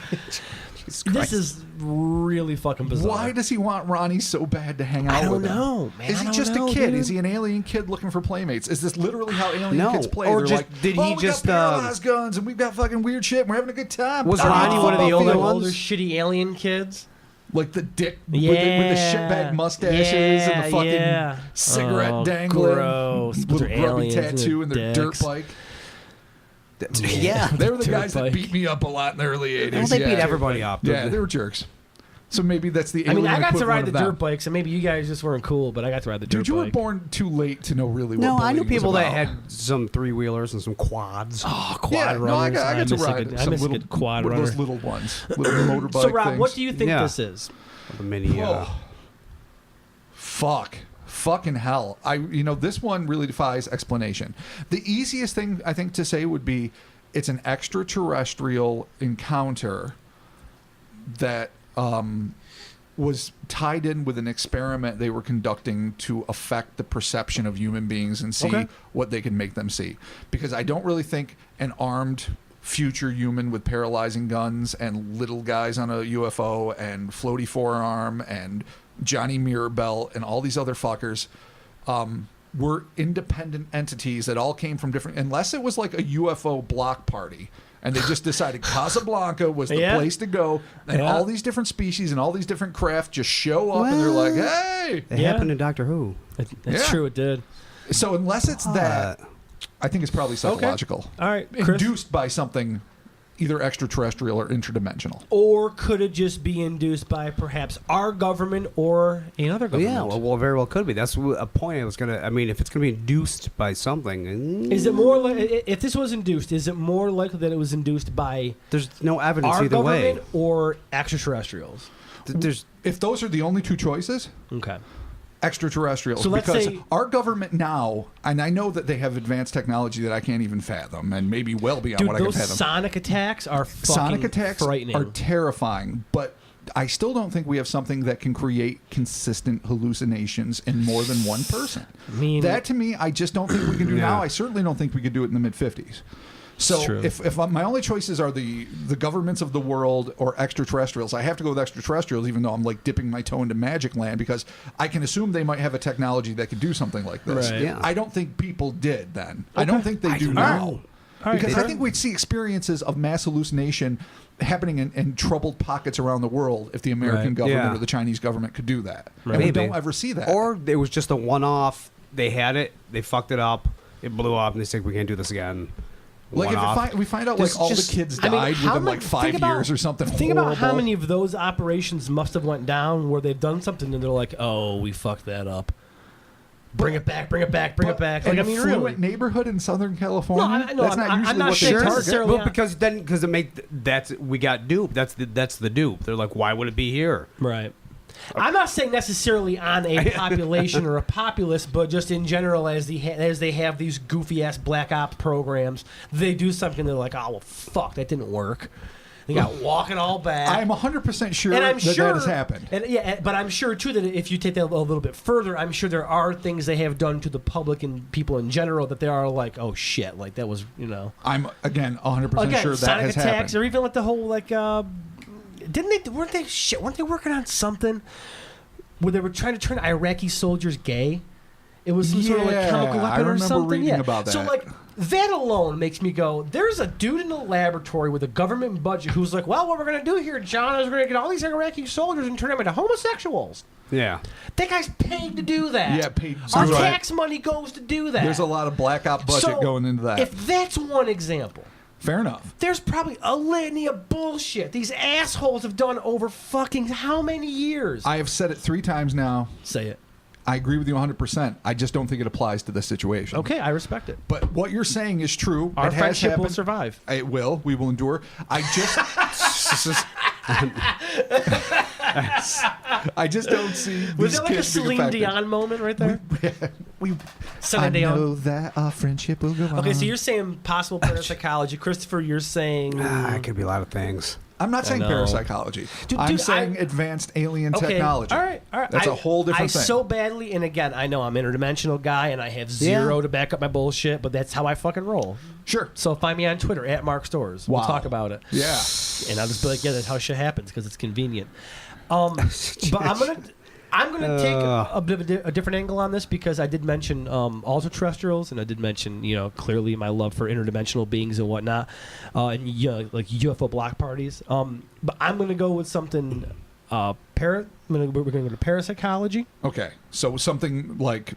Jesus This Christ. is really fucking bizarre. Why does he want Ronnie so bad to hang out I don't with him? know, man. Is I he don't just know, a kid? dude. Is he an alien kid looking for playmates? Is this literally how alien No. kids play? Or They're just- like, did he we just, got paralyzed guns and we've got fucking weird shit and we're having a good time. Was I don't Ronnie know one of the about older feelings. older shitty alien kids? Like the dick with the shitbag mustaches and the fucking cigarette dangling gross. little They're grubby aliens and tattoo and their dirt dicks. bike. Yeah. They were the Dirt guys bike. that beat me up a lot in the early 80s. Well, they yeah. beat everybody up. Yeah, they were jerks. So maybe that's the I alien mean, I got to equivalent ride the of them. dirt bike, so maybe you guys just weren't cool, but I got to ride the dirt Dude, you were bike. born too late to know really what No, I knew bullying was people that about. had some 3-wheelers and some quads. Oh, quad Yeah, runners. no, I got to miss a ride good- some I miss a little good quad what are runner. those little ones, little motorbike So, Rob, things. what do you think Yeah. this is? The mini. Fucking hell. This one really defies explanation. The easiest thing I think to say would be it's an extraterrestrial encounter that was tied in with an experiment they were conducting to affect the perception of human beings and see Okay. what they can make them see. Because I don't really think an armed future human with paralyzing guns and little guys on a UFO and floaty forearm and Johnny Mirabelle and all these other fuckers were independent entities that all came from different, unless it was like a UFO block party and they just decided Casablanca was the Yeah. place to go and Yeah. all these different species and all these different craft just show up and they're like, hey. It Yeah. happened in Doctor Who. That's Yeah. true, it did. So unless it's that, I think it's probably psychological. All right, Chris. Induced by something either extraterrestrial or interdimensional. Or could it just be induced by perhaps our government or another government? Yeah, well, very well could be. That's a point I was going to... I mean, if it's going to be induced by something... Is it more if this was induced, is it more likely that it was induced by There's no evidence our either way. government or extraterrestrials? If those are the only two choices, Okay. extraterrestrials. So let's because say- our government now, and I know that they have advanced technology that I can't even fathom, and maybe well beyond Dude, what I can those fathom. sonic attacks are fucking Sonic attacks frightening. are terrifying, but I still don't think we have something that can create consistent hallucinations in more than one person. I mean, That to me, I just don't think we can do Yeah. now. I certainly don't think we could do it in the mid-50s. So true. if my only choices are the governments of the world or extraterrestrials, I have to go with extraterrestrials, even though I'm like dipping my toe into magic land, because I can assume they might have a technology that could do something like this. Right. Yeah. I don't think people did then. I don't think they do don't now. know. All right, Because fair. I think we'd see experiences of mass hallucination happening in troubled pockets around the world if the American Right. government Yeah. or the Chinese government could do that. Right. And we Maybe. don't ever see that. Or it was just a one-off. They had it. They fucked it up. It blew up, and they said, we can't do this again. like if One-off. we find out There's like all just- the kids I died mean, how within many- like 5 think about- years or something Think about how horrible. many of those operations must have went down where they've done something and they're like, "Oh, we fucked that up. Bring it back, bring it back, bring it back." Like, in I a mean, fluent really. neighborhood in Southern California. No, I know, that's not I'm usually not what they saying target. necessarily- Well, because we got duped. That's the dupe. They're like, why would it be here? Right. I'm not saying necessarily on a population or a populace, but just in general, as they have these goofy ass black ops programs, they do something. They're like, "Oh well, fuck, that didn't work." They got walking all back. I'm 100% sure and I'm that sure that has happened. And yeah, but I'm sure too that if you take that a little bit further, I'm sure there are things they have done to the public and people in general that they are like, "Oh shit!" Like that was, I'm again 100% again, sure that sonic has attacks, happened. or even like the whole like, weren't they working on something where they were trying to turn Iraqi soldiers gay? It was some sort of like Yeah, chemical I weapon or remember something. reading Yeah. about So that. like that alone makes me go, there's a dude in the laboratory with a government budget who's like, well, what we're gonna do here, John, is we're gonna get all these Iraqi soldiers and turn them into homosexuals. Yeah. That guy's paid to do that. Yeah, paid. Our Right. tax money goes to do that. There's a lot of black op budget So, going into that. If that's one example, Fair enough. there's probably a litany of bullshit these assholes have done over fucking how many years? I have said it 3 times now. Say it. I agree with you 100%. I just don't think it applies to this situation. Okay, I respect it. But what you're saying is true. Our it has friendship will happened. survive. It will. We will endure. I just don't see Was these it like a kids being Celine affected. Dion moment right there? We, Celine I Dion. know that our friendship will go on. Okay, so you're saying possible parapsychology. Christopher, you're saying... It could be a lot of things. I'm not saying know. parapsychology. Dude, I'm dude, saying advanced alien Okay, technology. all right. That's a whole different I thing. so badly, and again, I know I'm an interdimensional guy, and I have zero to back up my bullshit, but that's how I fucking roll. Sure. So find me on Twitter, at Mark Stores. We'll Wow. talk about it. Yeah. And I'll just be like, yeah, that's how shit happens, because it's convenient. But I'm gonna take a bit of a different angle on this, because I did mention ultra-terrestrials, and I did mention, clearly my love for interdimensional beings and whatnot, and like UFO block parties. But I'm gonna go with something. We're gonna go to parapsychology. Okay. So something like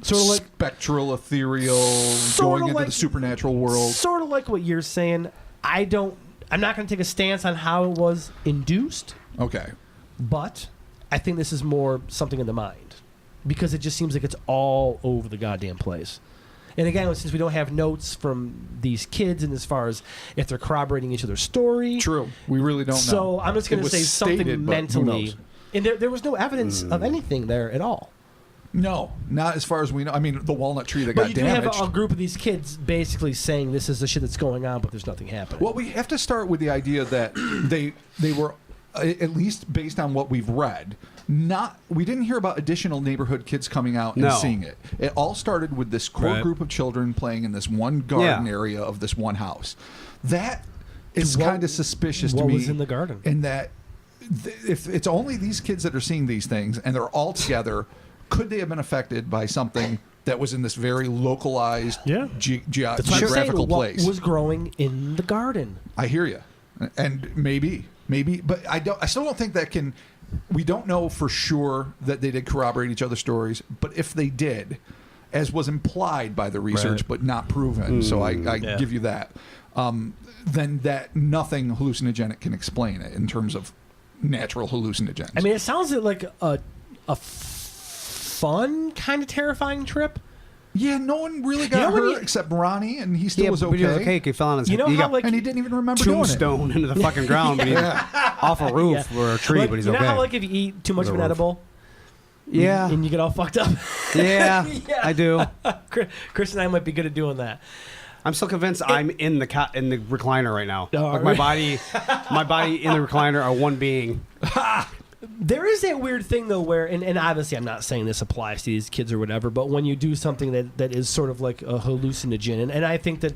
Sort of like spectral, ethereal, Sorta going into like- the supernatural world. Sort of like what you're saying. I'm not gonna take a stance on how it was induced, Okay. but I think this is more something in the mind, because it just seems like it's all over the goddamn place. And again, since we don't have notes from these kids, and as far as if they're corroborating each other's story, True. We really don't know. so I'm just going It to was say something stated, but who mentally. knows? And there was no evidence of anything there at all. No, not as far as we know. I mean, the walnut tree that But got you do damaged. have a group of these kids basically saying this is the shit that's going on, but there's nothing happening. Well, we have to start with the idea that they were, at least based on what we've read, we didn't hear about additional neighborhood kids coming out and No. seeing it. It all started with this core Right. group of children playing in this one garden Yeah. area of this one house. That is What- kind of suspicious to what me. was in the garden? In that, if it's only these kids that are seeing these things and they're all together, could they have been affected by something that was in this very localized Yeah. That's what I'm saying. geographical What place? was growing in the garden? I hear you, and maybe, but I still don't think that can. We don't know for sure that they did corroborate each other's stories, but if they did, as was implied by the research, but not proven. So I give you that. Then that nothing hallucinogenic can explain it in terms of natural hallucinogens. I mean, it sounds like a fun kind of terrifying trip. Yeah, no one really got hurt except Ronnie, and he still was okay. But he was okay. He fell on his head. And he didn't even remember doing it. Tombstone into the fucking ground, but he's off a roof or a tree, like, but he's you okay. know how, like, if you eat too much of an edible, yeah, and you get all fucked up? Yeah, I do. Chris and I might be good at doing that. I'm still convinced I'm in the recliner right now. Oh, like really? my body in the recliner are one being. There is that weird thing, though, where, and obviously I'm not saying this applies to these kids or whatever, but when you do something that is sort of like a hallucinogen, and I think that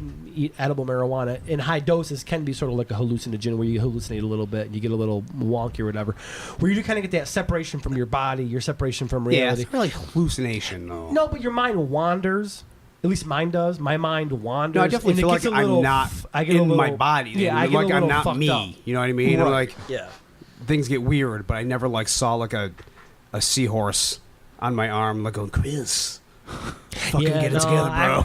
edible marijuana in high doses can be sort of like a hallucinogen where you hallucinate a little bit, and you get a little wonky or whatever, where you do kind of get that separation from your body, your separation from reality. Yeah, it's really hallucination, though. No, but your mind wanders. At least mine does. My mind wanders. No, I definitely feel like I'm not in my body. Yeah, I get like I'm not fucked me. up. You know what I mean? Right. I'm like, yeah. Things get weird, but I never like saw like a seahorse on my arm, like going, Chris, fucking get it together, bro.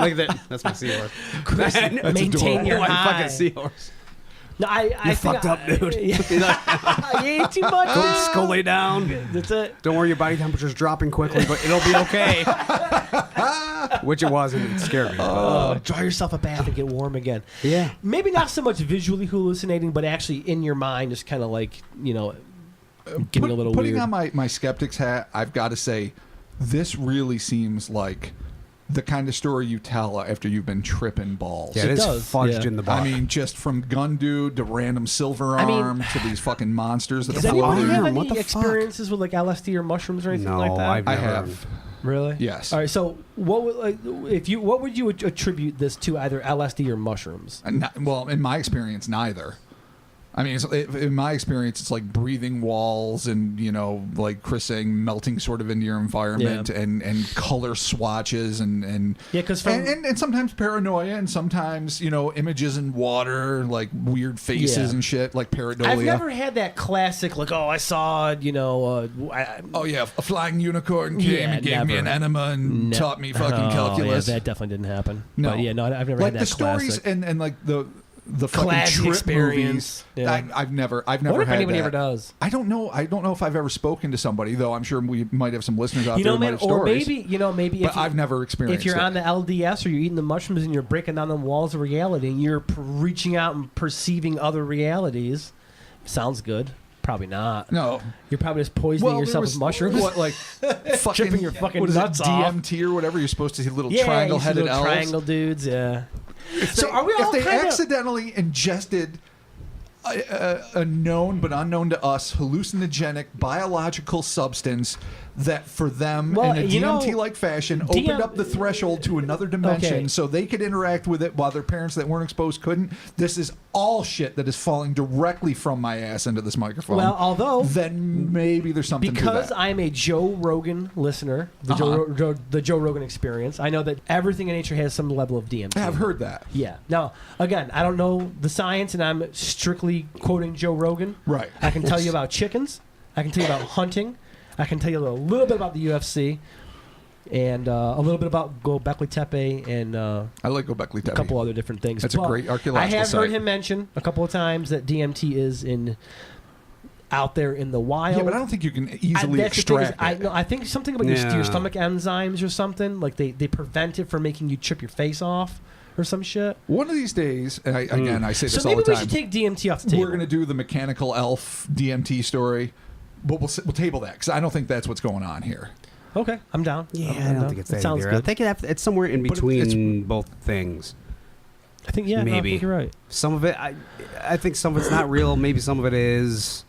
Like that. That's my seahorse. Chris, maintain your high. Fucking seahorse. No, You're fucked up, dude. You ate too much. Go lay down. That's it. Don't worry, your body temperature's dropping quickly, but it'll be okay. Which it wasn't. It scared me. Draw yourself a bath and get warm again. Yeah. Maybe not so much visually hallucinating, but actually in your mind, just kind of like, getting a little putting weird. on my skeptic's hat, I've got to say, this really seems like the kind of story you tell after you've been tripping balls. Yeah, it is does, fudged in the body. I mean, just from gun dude to random silver arm to these fucking monsters that Does follow anybody have you. any What the fuck? experiences with like LSD or mushrooms or anything No, like that? I've I never. have. Really? Yes. All right. So, what would you attribute this to? Either LSD or mushrooms? Well, in my experience, neither. I mean, in my experience, it's like breathing walls and, like Chris saying, melting sort of into your environment and color swatches and because and sometimes paranoia and sometimes, images in water, like weird faces and shit, like pareidolia. I've never had that classic, like, I saw, a flying unicorn came and gave me an enema and taught me fucking calculus. Yeah, that definitely didn't happen. No. But I've never like had that the stories classic. and like the fucking Classic trip experience. movies. Yeah. I've never I wonder if had anybody that. ever does. I don't know if I've ever spoken to somebody, though. I'm sure we might have some listeners out there who might have or stories. maybe But I've never experienced if you're it. on the LDS or you're eating the mushrooms and you're breaking down the walls of reality and you're reaching out and perceiving other realities, sounds good. Probably not. No. You're probably just poisoning yourself with mushrooms. What, like fucking, Tripping your fucking what is nuts it, off. DMT or whatever? You're supposed to see little you see triangle-headed little elves. triangle dudes, yeah. So are we all if they kinda- accidentally ingested a known but unknown to us hallucinogenic biological substance that for them in a DMT-like fashion opened up the threshold to another dimension so they could interact with it while their parents that weren't exposed couldn't. This is all shit that is falling directly from my ass into this microphone. Well, although then maybe there's something to because that. I'm a Joe Rogan listener, the Joe Rogan Experience, I know that everything in nature has some level of DMT. I've heard that. Yeah. Now, again, I don't know the science, and I'm strictly quoting Joe Rogan. Right. I can tell you about chickens. I can tell you about hunting. I can tell you a little bit about the UFC. And a little bit about Göbekli Tepe and I like Göbekli Tepe. a couple other different things. That's a great archaeological I have site. heard him mention a couple of times that DMT is out there in the wild. Yeah, but I don't think you can easily that's the thing is, extract it. I think something about your stomach enzymes or something. Like they prevent it from making you chip your face off or some shit. One of these days, and I say this So all maybe the we time. should take DMT off the table. We're going to do the mechanical elf DMT story, but we'll table that because I don't think that's what's going on here. Okay, I'm down. Yeah, I'm I don't down. think it's That that sounds either. good. I think it's somewhere in But between both things. I think no, I maybe. think you're right. Some of it, I think some of it's not real. Maybe some of it is.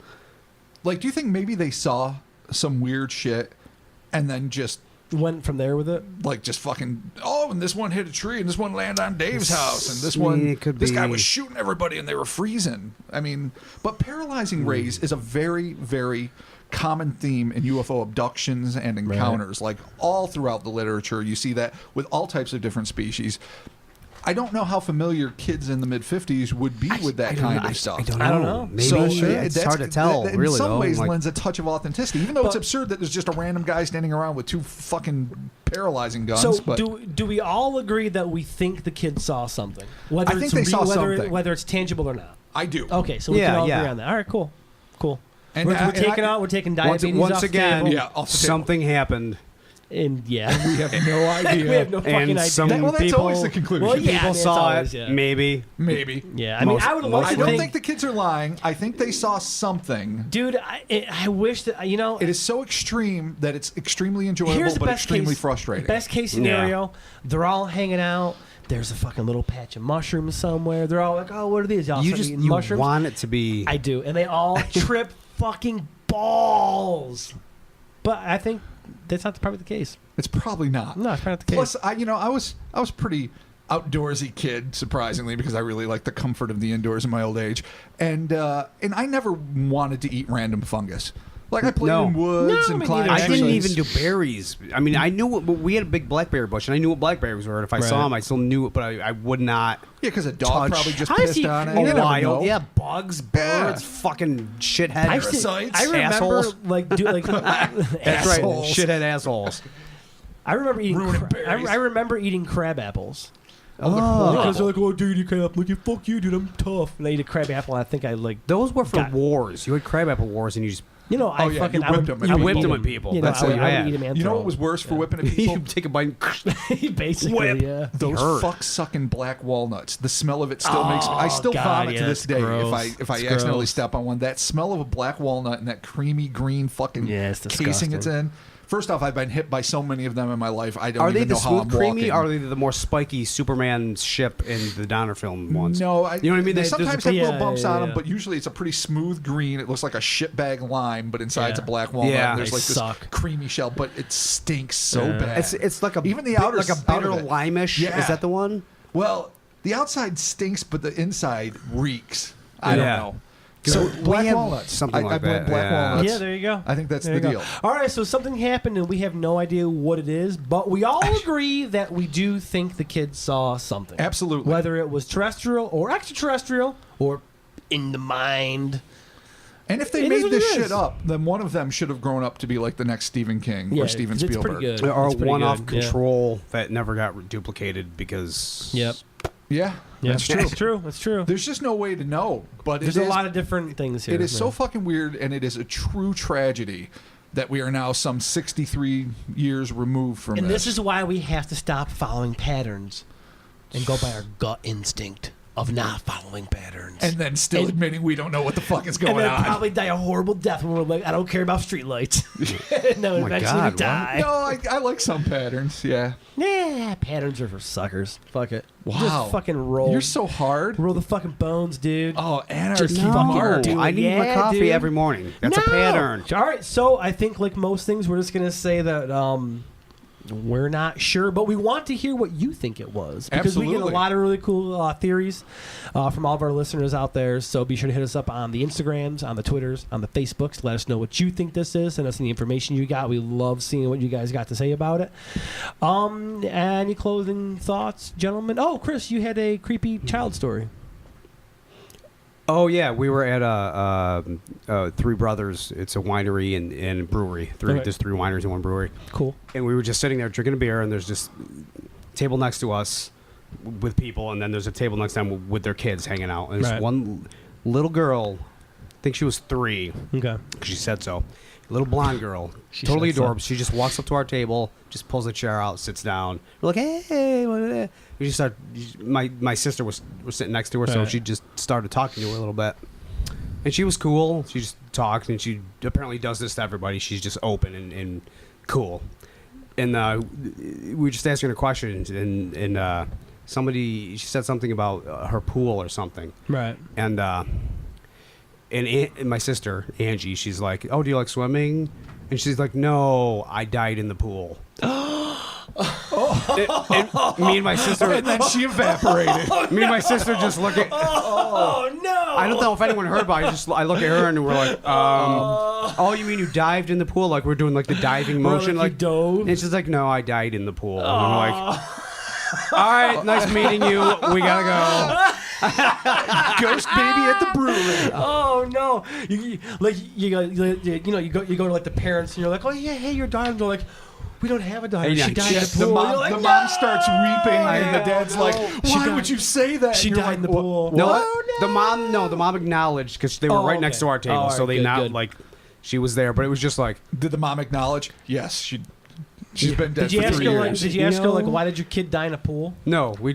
Like, do you think maybe they saw some weird shit and then just Went from there with it. like just fucking and this one hit a tree and this one landed on Dave's house and this one it could this guy be. was shooting everybody and they were freezing. I mean, but paralyzing rays is a very, very common theme in UFO abductions and encounters. Like all throughout the literature, you see that with all types of different species. I don't know how familiar kids in the mid-50s would be with that kind of stuff. I don't know. Maybe So it's hard to tell. That in really, some though. ways Like, lends a touch of authenticity, even though it's absurd that there's just a random guy standing around with 2 fucking paralyzing guns. So but do we all agree that we think the kids saw something? Whether I think it's they saw whether, something. whether it's tangible or not. I do. Okay, so we Yeah, can all yeah. agree on that. All right, cool. And We're I- taking diabetes once off again, the table. Yeah, off the table. something happened. And yeah, We have no idea. we have no fucking idea. some Well, that's people, always the conclusion. Well, yeah, people I mean, saw it's always, it. yeah. Maybe. Maybe. Yeah, I mean, I would love I to don't think the kids are lying. I think they saw something. dude. I wish that It is so extreme that it's extremely enjoyable, here's the but best extremely case, frustrating. Best case scenario, they're all hanging out. There's a fucking little patch of mushrooms somewhere. They're all like, "Oh, what are these?" Y'all You start just eating you mushrooms. want it to be. I do, and they all trip fucking balls. But I think that's not probably the case. It's probably not. No, it's probably not the case. Plus, I was pretty outdoorsy kid, surprisingly, because I really like the comfort of the indoors in my old age, and I never wanted to eat random fungus. Like I played No. in woods No, and me climbed neither, I didn't trees. even do berries. I mean, I knew we had a big blackberry bush, and I knew what blackberries were. And if I saw Right. them, I still knew it, but I would not. Yeah, because a dog touch. probably just How does pissed he- on it. Oh, You never wild, know. yeah, bugs, birds, fucking shithead Parasites. I remember assholes. like That's right, Assholes. shithead assholes. I remember eating. Ruining berries. I remember eating crab apples. Oh. Because they're like, "Oh, dude, you crab." Like, "Fuck you, dude. I'm tough." And I ate a crab apple. And I think I like. Those were for God. wars. You had crab apple wars, and you just You know, I Oh, yeah, fucking you I would, whipped 'em at you I would whipped eat them 'em. at people. You know, That's I would, what I I would eat had. them and You know throw what was 'em. worse for whipping at people? you take a bite. Basically, Whip. yeah. Those hurt. fuck sucking black walnuts. The smell of it still makes me. I still God, vomit yeah, to this it's day gross. if I It's accidentally gross. step on one. That smell of a black walnut and that creamy green fucking Yeah, it's casing disgusting. it's in. First off, I've been hit by so many of them in my life. I don't Are even they the know how I'm smooth creamy? walking. Or are they the more spiky Superman ship in the Donner film ones? No, you know what I mean. They There's a- sometimes have little Yeah, bumps yeah, on them, yeah. but usually it's a pretty smooth green. It looks like a shitbag lime, but inside it's a Yeah. black walnut. Yeah. and there's They like this suck. creamy shell, but it stinks so Yeah. bad. It's like a even the bit- outer like a out bitter of it. limish. Yeah. Is that the one? Well, the outside stinks, but the inside reeks. I Yeah. don't know. So We black have walnuts. something I like blame that, black yeah. walnuts. Yeah, there you go. I think that's There the you go. deal. All right, so something happened and we have no idea what it is, but we all agree that we do think the kids saw something. Absolutely. Whether it was terrestrial or extraterrestrial or in the mind. And if they It is made what this it shit is. up, then one of them should have grown up to be like the next Stephen King Yeah, or Steven it's Spielberg. pretty good. Or It's pretty one-off good, yeah. control that never got duplicated because. Yep. Yeah, Yeah, that's true. That's true. That's true. There's just no way to know. But There's it a is, lot of different things here. it is so man. fucking weird, and it is a true tragedy that we are now some 63 years removed from And this is why we have to stop following patterns and go by our gut instinct of not following patterns. and then still and- admitting we don't know what the fuck is and going then on. probably die a horrible death when we're like, I don't care about streetlights. No, Oh my eventually God, we what? die. No, I like some patterns. Yeah. Yeah, patterns are for suckers. Fuck it. Wow. Just fucking roll. You're so hard. roll the fucking bones, dude. Oh, anarchy. Just No, fucking do it. I need my Yeah, coffee dude. every morning. That's a No. pattern. All right, so I think like most things, we're just gonna say that we're not sure, but we want to hear what you think it was because we get a Absolutely. lot of really cool theories from all of our listeners out there. So be sure to hit us up on the Instagrams, on the Twitters, on the Facebooks. Let us know what you think this is. Send us any information you got. We love seeing what you guys got to say about it. Any closing thoughts, gentlemen? Oh, Chris, you had a creepy child story. Oh yeah, we were at Three Brothers. It's a winery and a brewery. Okay. There's 3 wineries and 1 brewery. Cool. And we were just sitting there drinking a beer, and there's just a table next to us with people, and then there's a table next to them with their kids hanging out. And there's Right. one little girl, I think she was 3, Okay. 'cause she said so. Little blonde girl, She totally said so. adorable. She just walks up to our table, just pulls a chair out, sits down. We're like, hey, what is that? We just start. My sister was sitting next to her, so Right. she just started talking to her a little bit. And she was cool. She just talked, and she apparently does this to everybody. She's just open and cool. And we were just asking her questions, and she said something about her pool or something. Right. And my sister Angie, she's like, "Oh, do you like swimming?" And she's like, "No, I died in the pool." and me and my sister, And then she evaporated. me and my sister just look at. Oh no! I don't know if anyone heard, but I look at her and we're like, "Oh, you mean you dived in the pool? Like we're doing like the diving Or motion, like you dove? And she's like, "No, I died in the pool." And I'm like, All right, nice meeting you. We gotta Ghost baby at the brewery. Oh no! You go to like the parents and you're like, oh yeah, hey, your daughter. And they're like, we don't have a daughter. Hey, She yeah, died in the The pool. mom, You're like, the "No!" mom starts weeping, and the dad's like, She "Why died- would you say that?" She And you're died like, in the "What- pool. what?" go. No. The mom acknowledged because they were Oh, right next okay. to our table, All so right, they good, not good. like she was there, but it was just like Did the mom acknowledge? Yes, she's been dead Did you for ask 3 her years. like? Did you ask her like, No. why did your kid die in a pool? no. Me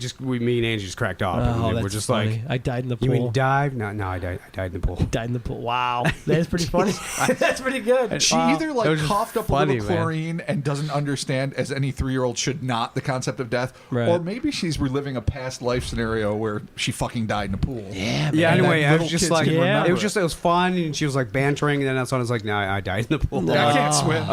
and Angie just cracked up. Oh, and that's we're just funny. like, I died in the you pool. mean dive? No, I died in the pool. Died in the pool. Wow, that is pretty funny. That's pretty good. She Wow. either That like was just coughed up funny, a little chlorine and doesn't understand, as any 3-year-old should not, the concept of death, Right. or maybe she's reliving a past life scenario where she fucking died in a pool. Yeah, Yeah. man. Anyway, that I little was just kids like, can remember it was fun, and she was like bantering, and then that's when I was like, no, I died in the pool. I can't swim.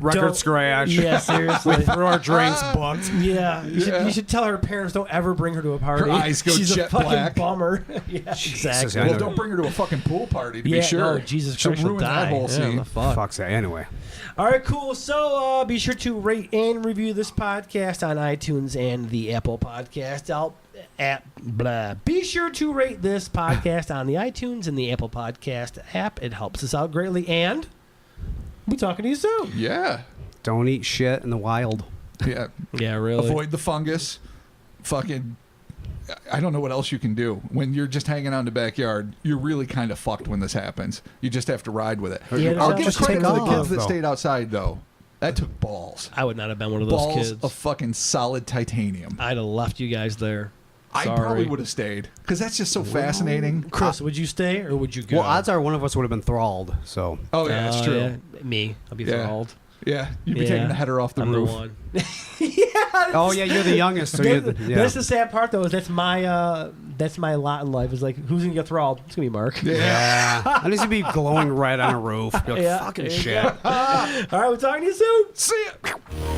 Record Don't- scratch. Yeah, seriously. Through our drinks, booked. Yeah, you should tell her parents don't ever bring her to a party. Her eyes go She's jet a fucking black. bummer. Yeah, exactly. I Well, know. don't bring her to a fucking pool party, to Yeah, be sure. no, Jesus She'll Christ, she'll ruin die. that whole Yeah, scene. the fuck. Fuck's that. Anyway. All right, cool. So be sure to rate and review this podcast on iTunes and the Apple Podcast app. Be sure to rate this podcast on the iTunes and the Apple Podcast app. It helps us out greatly. And we'll be talking to you soon. Yeah. Don't eat shit in the wild. Yeah. Yeah, really. Avoid the fungus. Fucking, I don't know what else you can do. When you're just hanging out in the backyard, you're really kind of fucked when this happens. You just have to ride with it. Yeah, I'll just give take credit to the off, kids that though. stayed outside, though. That took balls. I would not have been one of those Balls kids. of fucking solid titanium. I'd have left you guys there. I Sorry. probably would have stayed because that's just so fascinating. Chris, would you stay or would you go? Well, odds are one of us would have been thralled. So Oh yeah, that's true. Yeah. Me. I'll be Yeah. thralled. Yeah, you'd be Yeah. taking the header off the I'm roof. the one. oh yeah, you're the youngest. So you're the, yeah. That's the sad part, though. Is that's my lot in life. Is like, who's gonna get thralled? It's gonna be Mark. Yeah. I need to be glowing red on a roof. Be like, Yeah, fucking there you shit. go. All right, we're talking to you soon. See ya.